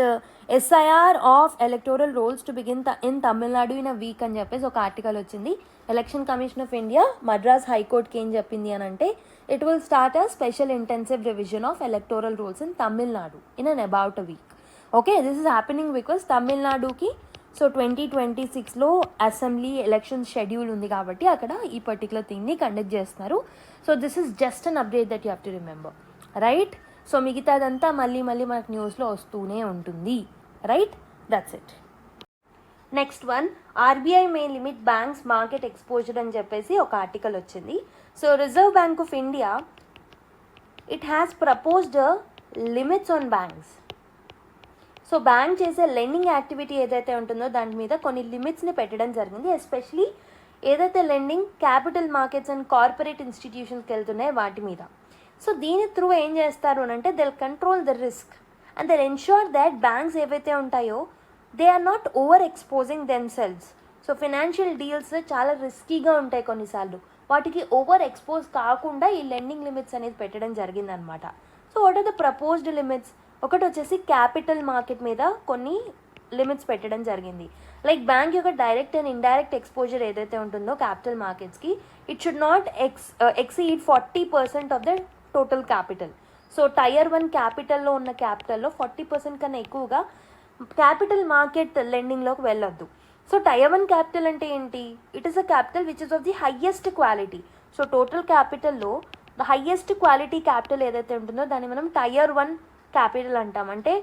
SIR of electoral rolls to begin in Tamil Nadu in a week అని చెప్పేసి ఒక ఆర్టికల్ వచ్చింది. Election commission of India Madras హైకోర్టుకి ఏం చెప్పింది అని అంటే it will start a special intensive revision of electoral rolls in Tamil Nadu in an about a week. Okay, this is happening because తమిళనాడుకి సో 2026లో అసెంబ్లీ ఎలక్షన్ షెడ్యూల్ ఉంది కాబట్టి అక్కడ ఈ పర్టికులర్ థింగ్ని కండక్ట్ చేస్తున్నారు. So this is just an update that you have to remember. Right, so మిగతాదంతా మళ్ళీ మనకు న్యూస్లో వస్తూనే ఉంటుంది. Right, that's it. Next one, RBI may limit banks market exposure అని చెప్పేసి ఒక ఆర్టికల్ వచ్చింది. So reserve bank of India it has proposed limits on banks. So bank చేసే లెండింగ్ యాక్టివిటీ ఏదైతే ఉంటుందో దాని మీద కొన్ని లిమిట్స్ని పెట్టడం జరిగింది. ఎస్పెషలీ ఏదైతే lending capital markets and corporate ఇన్స్టిట్యూషన్స్కి వెళ్తున్నాయో వాటి మీద. సో దీని త్రూ ఏం చేస్తారు అని అంటే they'll control the risk and they'll ensure that banks ఏవైతే ఉంటాయో they are not overexposing themselves. So financial deals చాలా రిస్కీగా ఉంటాయి కొన్నిసార్లు, వాటికి ఓవర్ ఎక్స్పోజ్ కాకుండా ఈ లెండింగ్ లిమిట్స్ అనేది పెట్టడం జరిగిందనమాట. So what are the proposed limits? ఒకటి వచ్చేసి క్యాపిటల్ మార్కెట్ మీద కొన్ని లిమిట్స్ పెట్టడం జరిగింది. లైక్ బ్యాంక్ యొక్క డైరెక్ట్ అండ్ ఇండైరెక్ట్ ఎక్స్పోజర్ ఏదైతే ఉంటుందో క్యాపిటల్ మార్కెట్స్కి it should not exceed 40% of the total capital. So tier 1 క్యాపిటల్లో ఉన్న క్యాపిటల్లో 40% కన్నా ఎక్కువగా క్యాపిటల్ మార్కెట్ లెండింగ్లోకి వెళ్ళొద్దు. సో టైర్ 1 క్యాపిటల్ అంటే ఏంటి? It is a capital which is of the highest quality. So total క్యాపిటల్లో ద హయ్యెస్ట్ క్వాలిటీ క్యాపిటల్ ఏదైతే ఉంటుందో దాన్ని మనం టైర్ 1 క్యాపిటల్ అంటాం. అంటే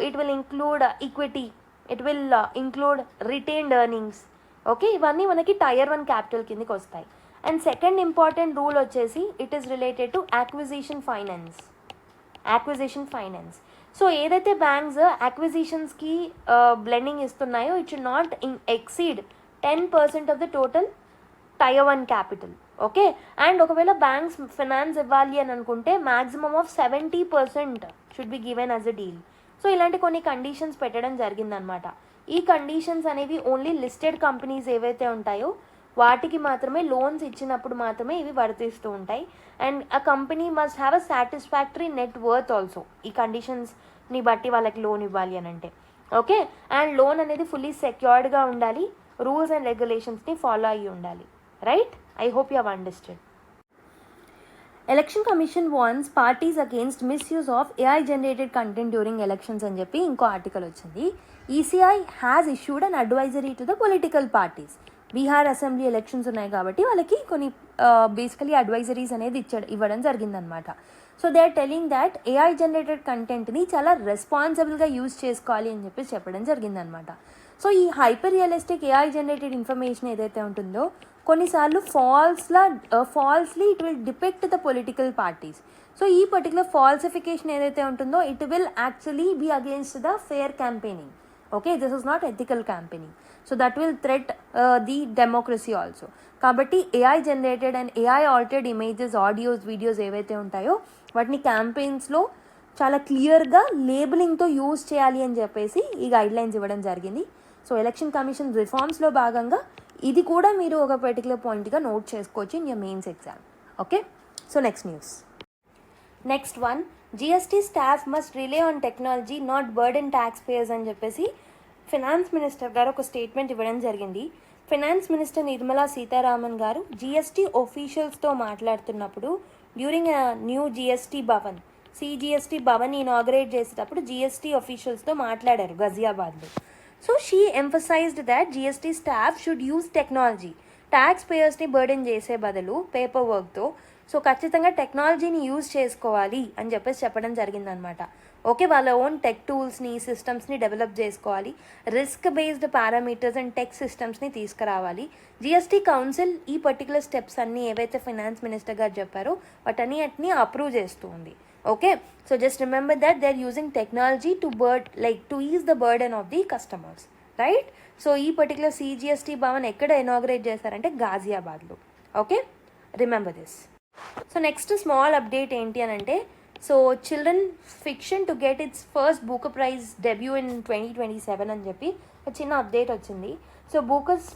it will include equity, it will include retained earnings. Okay, ఇవన్నీ మనకి టైర్ 1 క్యాపిటల్ కిందకి వస్తాయి. అండ్ సెకండ్ ఇంపార్టెంట్ రూల్ వచ్చేసి it is related to acquisition finance. So ఏదైతే బ్యాంక్స్ యాక్విజిషన్స్కి బ్లెండింగ్ ఇస్తున్నాయో it should not exceed 10% of the total tier 1 capital. Okay, and ఒకవేళ banks finance ఇవ్వాలి అని అనుకుంటే maximum of 70% should be given as a deal. So ఇలాంటి కొన్ని conditions పెట్టడం జరిగిందనమాట. ఈ కండిషన్స్ అనేవి ఓన్లీ లిస్టెడ్ కంపెనీస్ ఏవైతే ఉంటాయో వాటికి మాత్రమే లోన్స్ ఇచ్చినప్పుడు మాత్రమే ఇవి వర్తిస్తూ ఉంటాయి. And a company must have a satisfactory net worth also, ఈ కండిషన్స్ని బట్టి వాళ్ళకి లోన్ ఇవ్వాలి అని అంటే. ఓకే, అండ్ లోన్ అనేది ఫుల్లీ సెక్యూర్డ్గా ఉండాలి, రూల్స్ అండ్ రెగ్యులేషన్స్ని ఫాలో అయ్యి ఉండాలి. Right, I hope you have understood. Election commission వార్న్స్ parties against misuse of AI generated content during elections అని చెప్పి ఇంకో ఆర్టికల్ వచ్చింది. ECI has issued an advisory to the political parties. Bihar assembly elections ఉన్నాయి కాబట్టి వాళ్ళకి కొన్ని బేసికలీ అడ్వైజరీస్ అనేది ఇవ్వడం జరిగిందనమాట. So they are telling that AI generated కంటెంట్ని చాలా రెస్పాన్సిబుల్గా యూజ్ చేసుకోవాలి అని చెప్పి చెప్పడం జరిగిందనమాట. సో ఈ hyper realistic AI generated information ఏదైతే ఉంటుందో కొన్నిసార్లు falsely it will depict the political parties. So ఈ పర్టికులర్ ఫాల్సిఫికేషన్ ఏదైతే ఉంటుందో it will actually be against the fair campaigning. Okay, this is not ethical campaigning. So that will threat the democracy also. కాబట్టి AI generated and AI altered images, audios, videos ఏవైతే ఉంటాయో వాటిని క్యాంపెయిన్స్లో చాలా క్లియర్గా లేబులింగ్తో use చేయాలి అని చెప్పేసి ఈ గైడ్లైన్స్ ఇవ్వడం జరిగింది. సో ఎలక్షన్ కమిషన్ రిఫార్మ్స్లో భాగంగా ఇది కూడా మీరు ఒక పర్టికులర్ పాయింట్గా నోట్ చేసుకోవచ్చు in your mains exam. Okay, so next news. Next one, GST staff must rely on technology not burden tax payers అని చెప్పేసి ఫినాన్స్ మినిస్టర్ గారు ఒక స్టేట్మెంట్ ఇవ్వడం జరిగింది. ఫినాన్స్ మినిస్టర్ నిర్మలా సీతారామన్ గారు GST ఆఫీషియల్స్తో మాట్లాడుతున్నప్పుడు during new GST Bhavan, CGST Bhavan inaugurate చేసేటప్పుడు GST ఆఫీషియల్స్తో మాట్లాడారు గజియాబాద్లో. సో she emphasised that GST staff should use technology, tax పేయర్స్ని బర్డెన్ చేసే బదులు పేపర్ వర్క్తో సో ఖచ్చితంగా టెక్నాలజీని యూజ్ చేసుకోవాలి అని చెప్పేసి చెప్పడం జరిగిందనమాట. ఓకే, వాళ్ళ ఓన్ టెక్ టూల్స్ని, సిస్టమ్స్ని డెవలప్ చేసుకోవాలి, risk based parameters and tech సిస్టమ్స్ని తీసుకురావాలి. GST కౌన్సిల్ ఈ పర్టికులర్ స్టెప్స్ అన్నీ ఏవైతే ఫైనాన్స్ మినిస్టర్ గారు చెప్పారో వాటన్నిటిని అప్రూవ్ చేస్తూ ఉంది. Okay, so just remember that they are using technology to ease the burden of the customers. Right, so ఈ పర్టికులర్ CGST భవన్ ఎక్కడ ఇనాగరేట్ చేస్తారంటే గాజియాబాద్లో. Okay, remember this. So next small update ఏంటి అని అంటే, so children fiction to get its first Booker prize debut in 2027 అని చెప్పి ఒక చిన్న అప్డేట్ వచ్చింది. సో బూకర్స్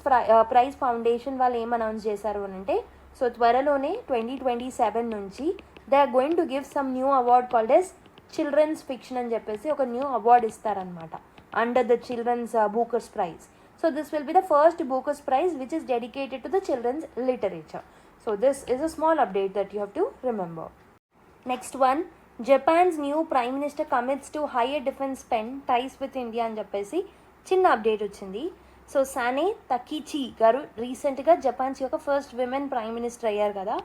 ప్రైజ్ ఫౌండేషన్ వాళ్ళు ఏం అనౌన్స్ చేశారు అని అంటే, సో త్వరలోనే 2027 నుంచి they are going to give some new award called as children's fiction అని చెప్పేసి ఒక న్యూ అవార్డ్ ఇస్తారనమాట under the children's Bookers prize. So this will be the first Bookers prize which is dedicated to the children's literature. So this is a small update that you have to remember. Next one, Japan's new Prime Minister commits to higher defense spend ties with India అని చెప్పేసి చిన్న update వచ్చింది. So Sane తకీచి గారు రీసెంట్గా Japan's యొక్క first women prime minister అయ్యారు కదా,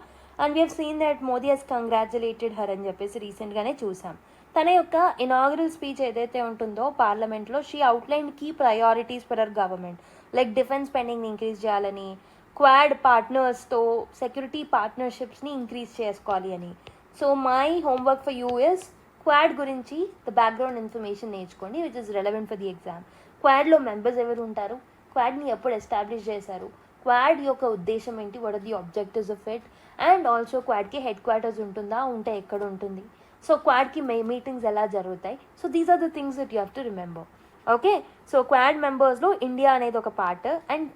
and we have seen that Modi has congratulated her అని చెప్పేసి రీసెంట్గానే చూసాం. తన యొక్క ఇనాగరల్ స్పీచ్ ఏదైతే ఉంటుందో పార్లమెంట్లో she outline key priorities for our government, like defence స్పెండింగ్ని ఇంక్రీజ్ చేయాలని, క్వాడ్ పార్ట్నర్స్తో సెక్యూరిటీ పార్ట్నర్షిప్స్ని ఇంక్రీజ్ చేసుకోవాలి అని. So my homework for you is Quad గురించి ద బ్యాక్గ్రౌండ్ ఇన్ఫర్మేషన్ నేర్చుకోండి which is relevant for the exam. క్వాడ్లో మెంబర్స్ ఎవరు ఉంటారు, క్వాడ్ని ఎప్పుడు ఎస్టాబ్లిష్ చేశారు, క్వాడ్ యొక్క ఉద్దేశం ఏంటి, what are the objectives of it, and also క్వాడ్కి హెడ్ క్వార్టర్స్ ఉంటుందా, ఉంటే ఎక్కడ ఉంటుంది, సో క్వాడ్కి మీటింగ్స్ ఎలా జరుగుతాయి. So these are the things that you have to remember. Okay, so Quad మెంబర్స్లో ఇండియా అనేది ఒక part, and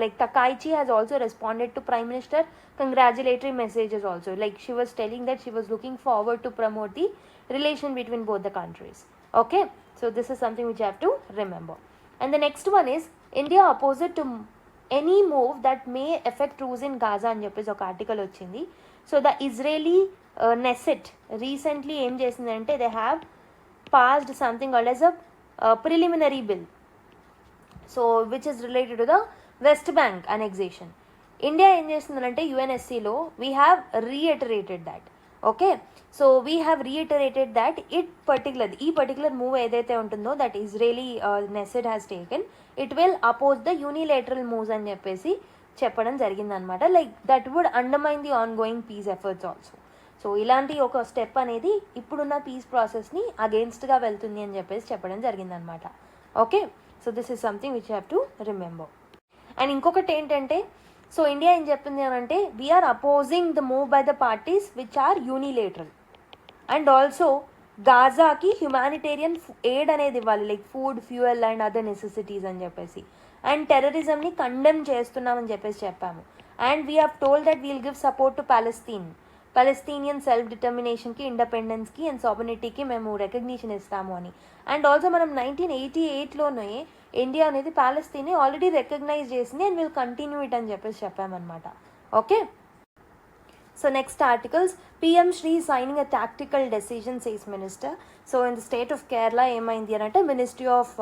like Takaichi has also responded to Prime Minister congratulatory messages also, like she was telling that she was looking forward to promote the relation between both the countries. Okay, so this is something which you have to remember. And the next one is India opposed to any move that may affect truce in Gaza అని చెప్పేసి ఒక article వచ్చింది. So the Israeli Knesset recently ఏం చేసిందంటే they have passed something called as a preliminary bill, so which is related to the West Bank annexation. India ఏం చేస్తుందంటే UNSCలో we have reiterated that. Okay, so we have reiterated that ఈ particular move ఏదైతే ఉంటుందో that Israeli Knesset has taken, it will oppose the unilateral moves అని చెప్పేసి చెప్పడం జరిగిందనమాట. Like that would undermine the on going peace efforts also. So ఇలాంటి ఒక step అనేది ఇప్పుడున్న పీస్ ప్రాసెస్ని అగెయిన్స్ట్గా వెళ్తుంది అని చెప్పేసి చెప్పడం జరిగిందనమాట. Okay, so this is something which have to remember. And ఇంకొకటి ఏంటంటే, సో ఇండియా ఏం చెప్తుంది అని అంటే, we are opposing the move by the parties which are unilateral. And also గాజాకి హ్యుమానిటేరియన్ ఎయిడ్ అనేది ఇవ్వాలి, like food, fuel and other necessities అని చెప్పేసి. అండ్ టెర్రరిజంని కండెమ్ చేస్తున్నామని చెప్పేసి చెప్పాము. And we have told that we'll give support to palestinian self డిటర్మినేషన్కి, ఇండిపెండెన్స్కి అండ్ సాబర్నిటీకి మేము రికగ్నిషన్ ఇస్తాము అని. అండ్ ఆల్సో మనం 1988లోనే ఇండియా అనేది ప్యాలెస్తీన్ని ఆల్రెడీ రికగ్నైజ్ చేసింది అండ్ విల్ కంటిన్యూ ఇట్ అని చెప్పేసి చెప్పామన్నమాట. Okay, so next articles. PM Shri signing a tactical decision, says minister. So in the state of Kerala ఏమైంది అని అంటే, ministry of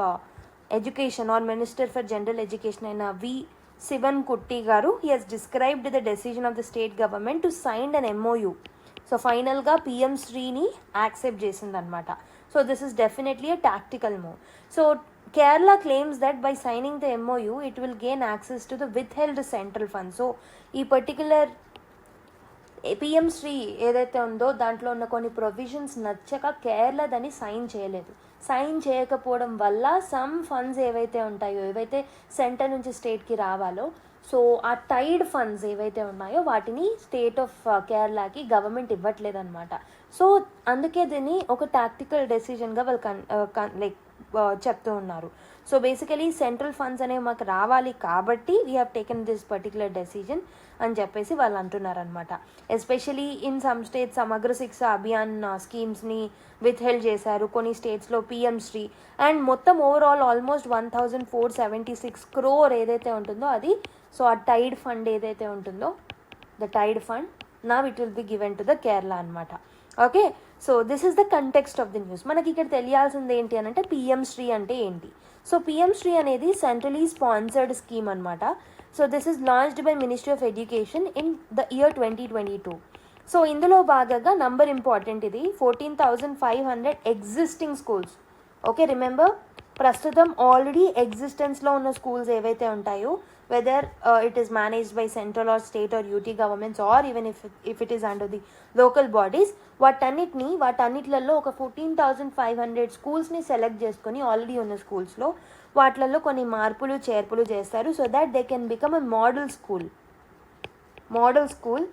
education or minister for general education అయిన వి శివన్ కుట్టి గారు, he has described the decision of the state government to sign an MOU. So ఫైనల్గా PM Shriని accept చేసిందనమాట. So this is definitely a tactical move. So Kerala claims that by signing the MOU, it will gain access to the withheld central funds. So ఈ particular PM Shri ఏదైతే ఉందో దాంట్లో ఉన్న కొన్ని provisions నచ్చక కేరళ దాన్ని sign చేయలేదు. సైన్ చేయకపోవడం వల్ల సమ్ ఫండ్స్ ఏవైతే ఉంటాయో, ఏవైతే సెంటర్ నుంచి స్టేట్కి రావాలో, సో ఆ టైడ్ ఫండ్స్ ఏవైతే ఉన్నాయో వాటిని స్టేట్ ఆఫ్ కేరళకి గవర్నమెంట్ ఇవ్వట్లేదన్నమాట. సో అందుకే దీన్ని ఒక టాక్టికల్ డెసిజన్గా వాళ్ళు చెప్తూ ఉన్నారు. సో బేసికలీ సెంట్రల్ ఫండ్స్ అనేవి మాకు రావాలి కాబట్టి we have taken this particular decision అని చెప్పేసి వాళ్ళు అంటున్నారనమాట. ఎస్పెషలీ ఇన్ సమ్ స్టేట్స్ సమగ్ర శిక్ష అభియాన్ స్కీమ్స్ని విత్హెల్డ్ చేశారు, కొన్ని స్టేట్స్లో PM Shri. అండ్ మొత్తం ఓవరాల్ ఆల్మోస్ట్ 1476 crore ఏదైతే ఉంటుందో అది, సో ఆ టైడ్ ఫండ్ ఏదైతే ఉంటుందో, the tied fund now it will be given to the Kerala అనమాట. Okay, so this is the context of the news. మనకి ఇక్కడ తెలియాల్సింది ఏంటి అని అంటే, PM Shri అంటే ఏంటి. సో PM Shri అనేది సెంట్రలీ స్పాన్సర్డ్ స్కీమ్ అనమాట. So this is launched by ministry of education in the year 2022. So ఇందులో భాగంగా నంబర్ ఇంపార్టెంట్, ఇది 14,500 ఎగ్జిస్టింగ్ స్కూల్స్. ఓకే, రిమెంబర్, ప్రస్తుతం ఆల్రెడీ ఎగ్జిస్టెన్స్లో ఉన్న స్కూల్స్ ఏవైతే ఉంటాయో, whether it is managed by central or state or UT governments or even if it is under the local bodies, వాటన్నిటిలలో ఒక 14,500 స్కూల్స్ని సెలెక్ట్ చేసుకొని ఆల్రెడీ ఉన్న స్కూల్స్లో వాటిలలో కొన్ని మార్పులు చేర్పులు చేస్తారు. So that they can become a model school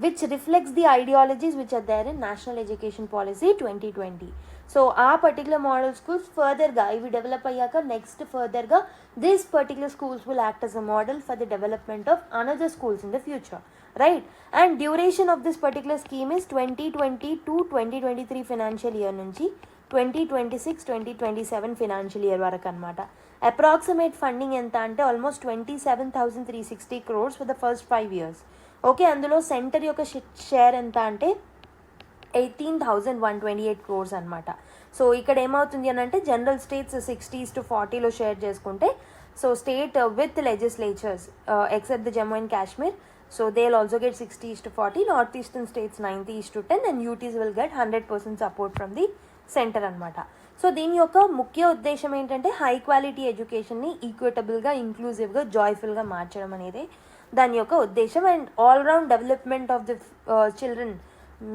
which reflects the ideologies which are there in National Education Policy 2020. So ఆ పర్టికులర్ మోడల్ స్కూల్స్ ఫర్దర్గా ఇవి డెవలప్ అయ్యాక నెక్స్ట్ ఫర్దర్గా this particular schools will act as a model for the development of another schools in the future, right? And duration of this particular scheme is 2020 to 2023 financial year నుంచి 2026-2027 financial year వరకు అనమాట. Approximate funding ఎంత అంటే almost 27,360 crores for the first 5 years. Okay, అందులో centre యొక్క share ఎంత అంటే 18,128 crores అనమాట. సో ఇక్కడ ఏమవుతుంది అని అంటే, జనరల్ స్టేట్స్ 60:40 షేర్ చేసుకుంటే, so state with legislatures except the Jammu and Kashmir, so they will also get 60:40, north eastern states 90:10 and UTs will get 100% support from the centre అనమాట. సో దీని యొక్క ముఖ్య ఉద్దేశం ఏంటంటే, హై క్వాలిటీ ఎడ్యుకేషన్ని ఈక్విటబుల్గా, ఇంక్లూజివ్గా, జాయ్ఫుల్గా మార్చడం అనేది దాని యొక్క ఉద్దేశం. And all round development of the children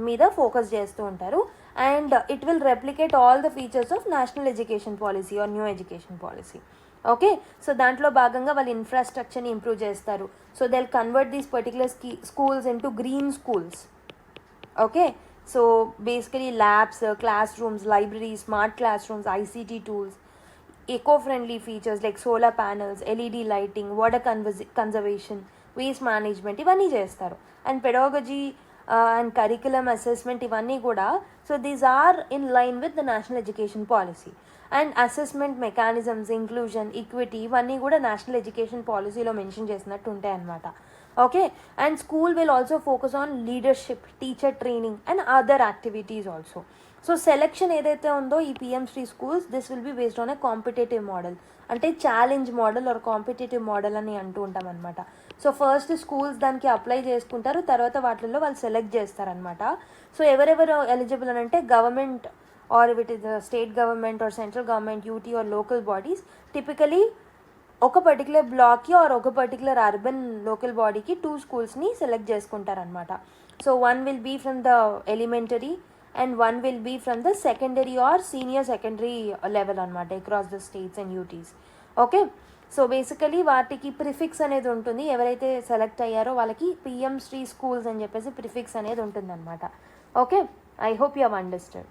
మీద ఫోకస్ చేస్తూ ఉంటారు. And it will replicate all the features of national education policy or new education policy. Okay, so దాంట్లో భాగంగా వాళ్ళు ఇన్ఫ్రాస్ట్రక్చర్ని ఇంప్రూవ్ చేస్తారు. So they will convert these particular schools into green schools. Okay, so basically labs, class rooms, library, smart class rooms, ICT tools, eco-friendly features like solar panels, LED lighting, water conservation, waste management, ఇవన్నీ చేస్తారు. And pedagogy and curriculum assessment ఇవన్నీ కూడా, so these are in line with the national education policy. And assessment mechanisms, inclusion, equity ఇవన్నీ కూడా national education పాలసీలో mention చేసినట్టు ఉంటాయి అన్నమాట. Okay, and school will also focus on leadership, teacher training and other activities also. So selection ఏదైతే ఉందో ఈ PM Shri schools, this will be based on a competitive model, అంటే challenge model or competitive model అని అంటూ ఉంటాం అనమాట. So first schools దానికి apply చేసుకుంటారు, తర్వాత వాటిల్లో వాళ్ళు సెలెక్ట్ చేస్తారనమాట. సో ఎవరెవరు ఎలిజిబుల్ అని అంటే, government or it is state government or central government, UT or local bodies, typically ఒక పర్టికులర్ బ్లాక్కి ఆర్ ఒక పర్టికులర్ అర్బన్ లోకల్ బాడీకి 2 స్కూల్స్ని సెలెక్ట్ చేసుకుంటారనమాట. So 1 will be from the elementary and 1 will be from the secondary or senior secondary level అనమాట across the states and UTs. Okay, so basically వాటికి prefix అనేది ఉంటుంది. ఎవరైతే సెలెక్ట్ అయ్యారో వాళ్ళకి పిఎం శ్రీ స్కూల్స్ అని చెప్పేసి ప్రిఫిక్స్ అనేది ఉంటుందన్నమాట. Okay, I hope you have understand.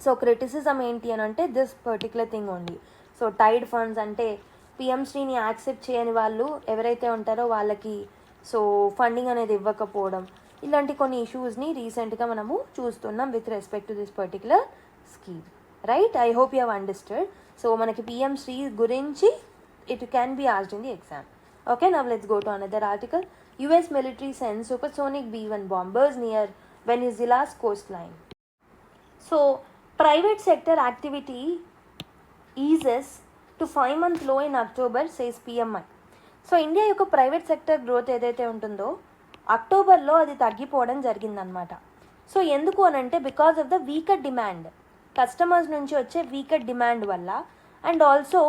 So criticism ఏంటి అని అంటే this particular thing only. So tied funds అంటే పిఎం శ్రీని యాక్సెప్ట్ చేయని వాళ్ళు ఎవరైతే ఉంటారో వాళ్ళకి సో ఫండింగ్ అనేది ఇవ్వకపోవడం, ఇలాంటి కొన్ని ఇష్యూస్ని రీసెంట్గా మనము చూస్తున్నాం with respect to this particular scheme. Right, I hope you have understand. So మనకి పిఎం శ్రీ గురించి it can be asked in the exam. Okay, now let's go to another article. US military sends supersonic B-1 bombers near Venezuela's coastline. So private sector activity eases to 5-month low in October, says PMI. So India యొక్క private sector growth ఏదైతే ఉంటుందో అక్టోబర్లో అది తగ్గిపోవడం జరిగిందనమాట. So ఎందుకు అని అంటే because of the weaker demand, customers నుంచి వచ్చే వీకర్ డిమాండ్ వల్ల, అండ్ ఆల్సో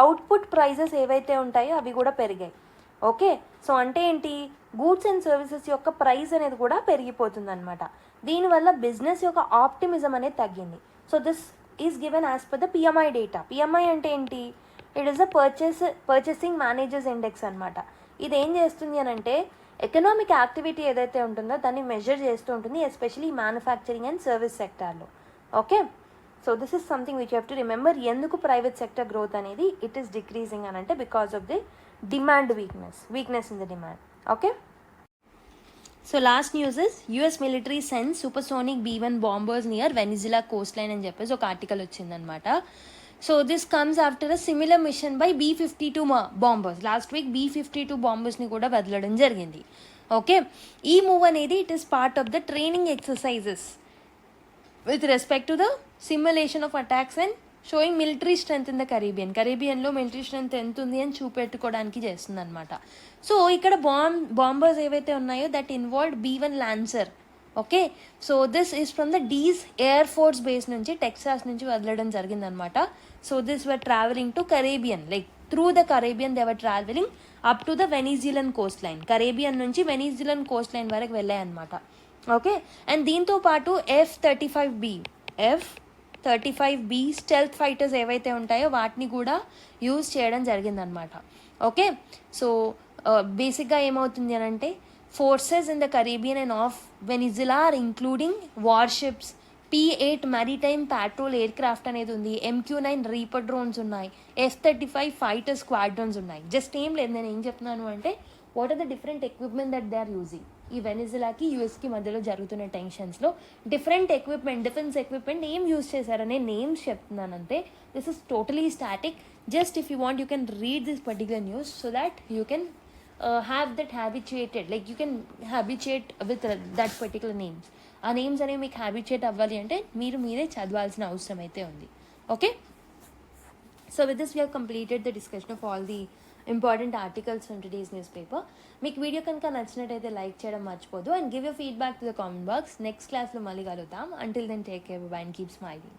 అవుట్పుట్ ప్రైజెస్ ఏవైతే ఉంటాయో అవి కూడా పెరిగాయి. ఓకే, సో అంటే ఏంటి, గూడ్స్ అండ్ సర్వీసెస్ యొక్క ప్రైస్ అనేది కూడా పెరిగిపోతుంది అనమాట. దీనివల్ల బిజినెస్ యొక్క ఆప్టిమిజం అనేది తగ్గింది. So this is given as per the PMI data. PMI అంటే ఏంటి, it is the purchasing managers index అనమాట. ఇది ఏం చేస్తుంది అని అంటే ఎకనామిక్ యాక్టివిటీ ఏదైతే ఉంటుందో దాన్ని మెజర్ చేస్తూ ఉంటుంది, ఎస్పెషలీ మ్యానుఫ్యాక్చరింగ్ అండ్ సర్వీస్ సెక్టార్లో. Okay, so this is something which you have to remember. ఎందుకు ప్రైవేట్ సెక్టర్ గ్రోత్ అనేది ఇట్ ఈస్ డిక్రీజింగ్ అని అంటే because of the demand weakness in the demand. Okay, so last news is US military sends supersonic B-1 bombers near Venezuela coast line అని చెప్పేసి ఒక article వచ్చిందనమాట. So this comes after a similar mission by B-52 bombers. Last week B-52 బాంబర్స్ని కూడా వదలడం జరిగింది. Okay, ఈ move అనేది it is part of the training exercises with respect to the simulation of attacks and showing military strength in the కరీబియన్లో military strength ఎంత ఉంది అని చూపెట్టుకోవడానికి చేస్తుంది అనమాట. సో ఇక్కడ బాంబర్స్ ఏవైతే ఉన్నాయో that involved B-1 Lancer. Okay, so this is from the Dyess air force base నుంచి టెక్సాస్ నుంచి వదలడం జరిగిందనమాట. So this were travelling to Caribbean, like through the Caribbean they were travelling up to the Venezuelan coast line. Caribbean నుంచి Venezuelan coast line వరకు వెళ్ళాయన్నమాట. Okay, and దీంతో పాటు F-35B stealth fighters ఏవైతే ఉంటాయో వాటిని కూడా యూజ్ చేయడం జరిగిందనమాట. ఓకే, సో బేసిక్గా ఏమవుతుంది అని అంటే forces in the Caribbean and of Venezuela or including warships, P-8 maritime patrol aircraft అనేది ఉంది, MQ-9 రీపర్ డ్రోన్స్ ఉన్నాయి, F-35 ఫైటర్ స్క్వాడ్రన్స్ ఉన్నాయి. జస్ట్ ఏం లేదు, నేను ఏం చెప్తున్నాను అంటే what are the different equipment that they are using. ఈ వెనిజులాకి యూఎస్కి మధ్యలో జరుగుతున్న టెన్షన్స్లో డిఫరెంట్ ఎక్విప్మెంట్, డిఫెన్స్ ఎక్విప్మెంట్ ఏం యూజ్ చేశారనే నేమ్స్ చెప్తున్నానంతే. This is totally static. Just if you want you can read this particular news so that you can have that habituated, like you can habituate with that particular names. ఆ names అనేవి మీకు habituate అవ్వాలి అంటే మీరే చదవాల్సిన అవసరం అయితే ఉంది. Okay, so with this we have completed the discussion of all the important articles from today's newspaper. మీకు వీడియో కనుక నచ్చినట్టయితే లైక్ చేయడం మర్చిపోదు and give you feedback to the comment box. Next క్లాస్లో మళ్ళీ కలుద్దాం. Until then take care, bye and keep smiling.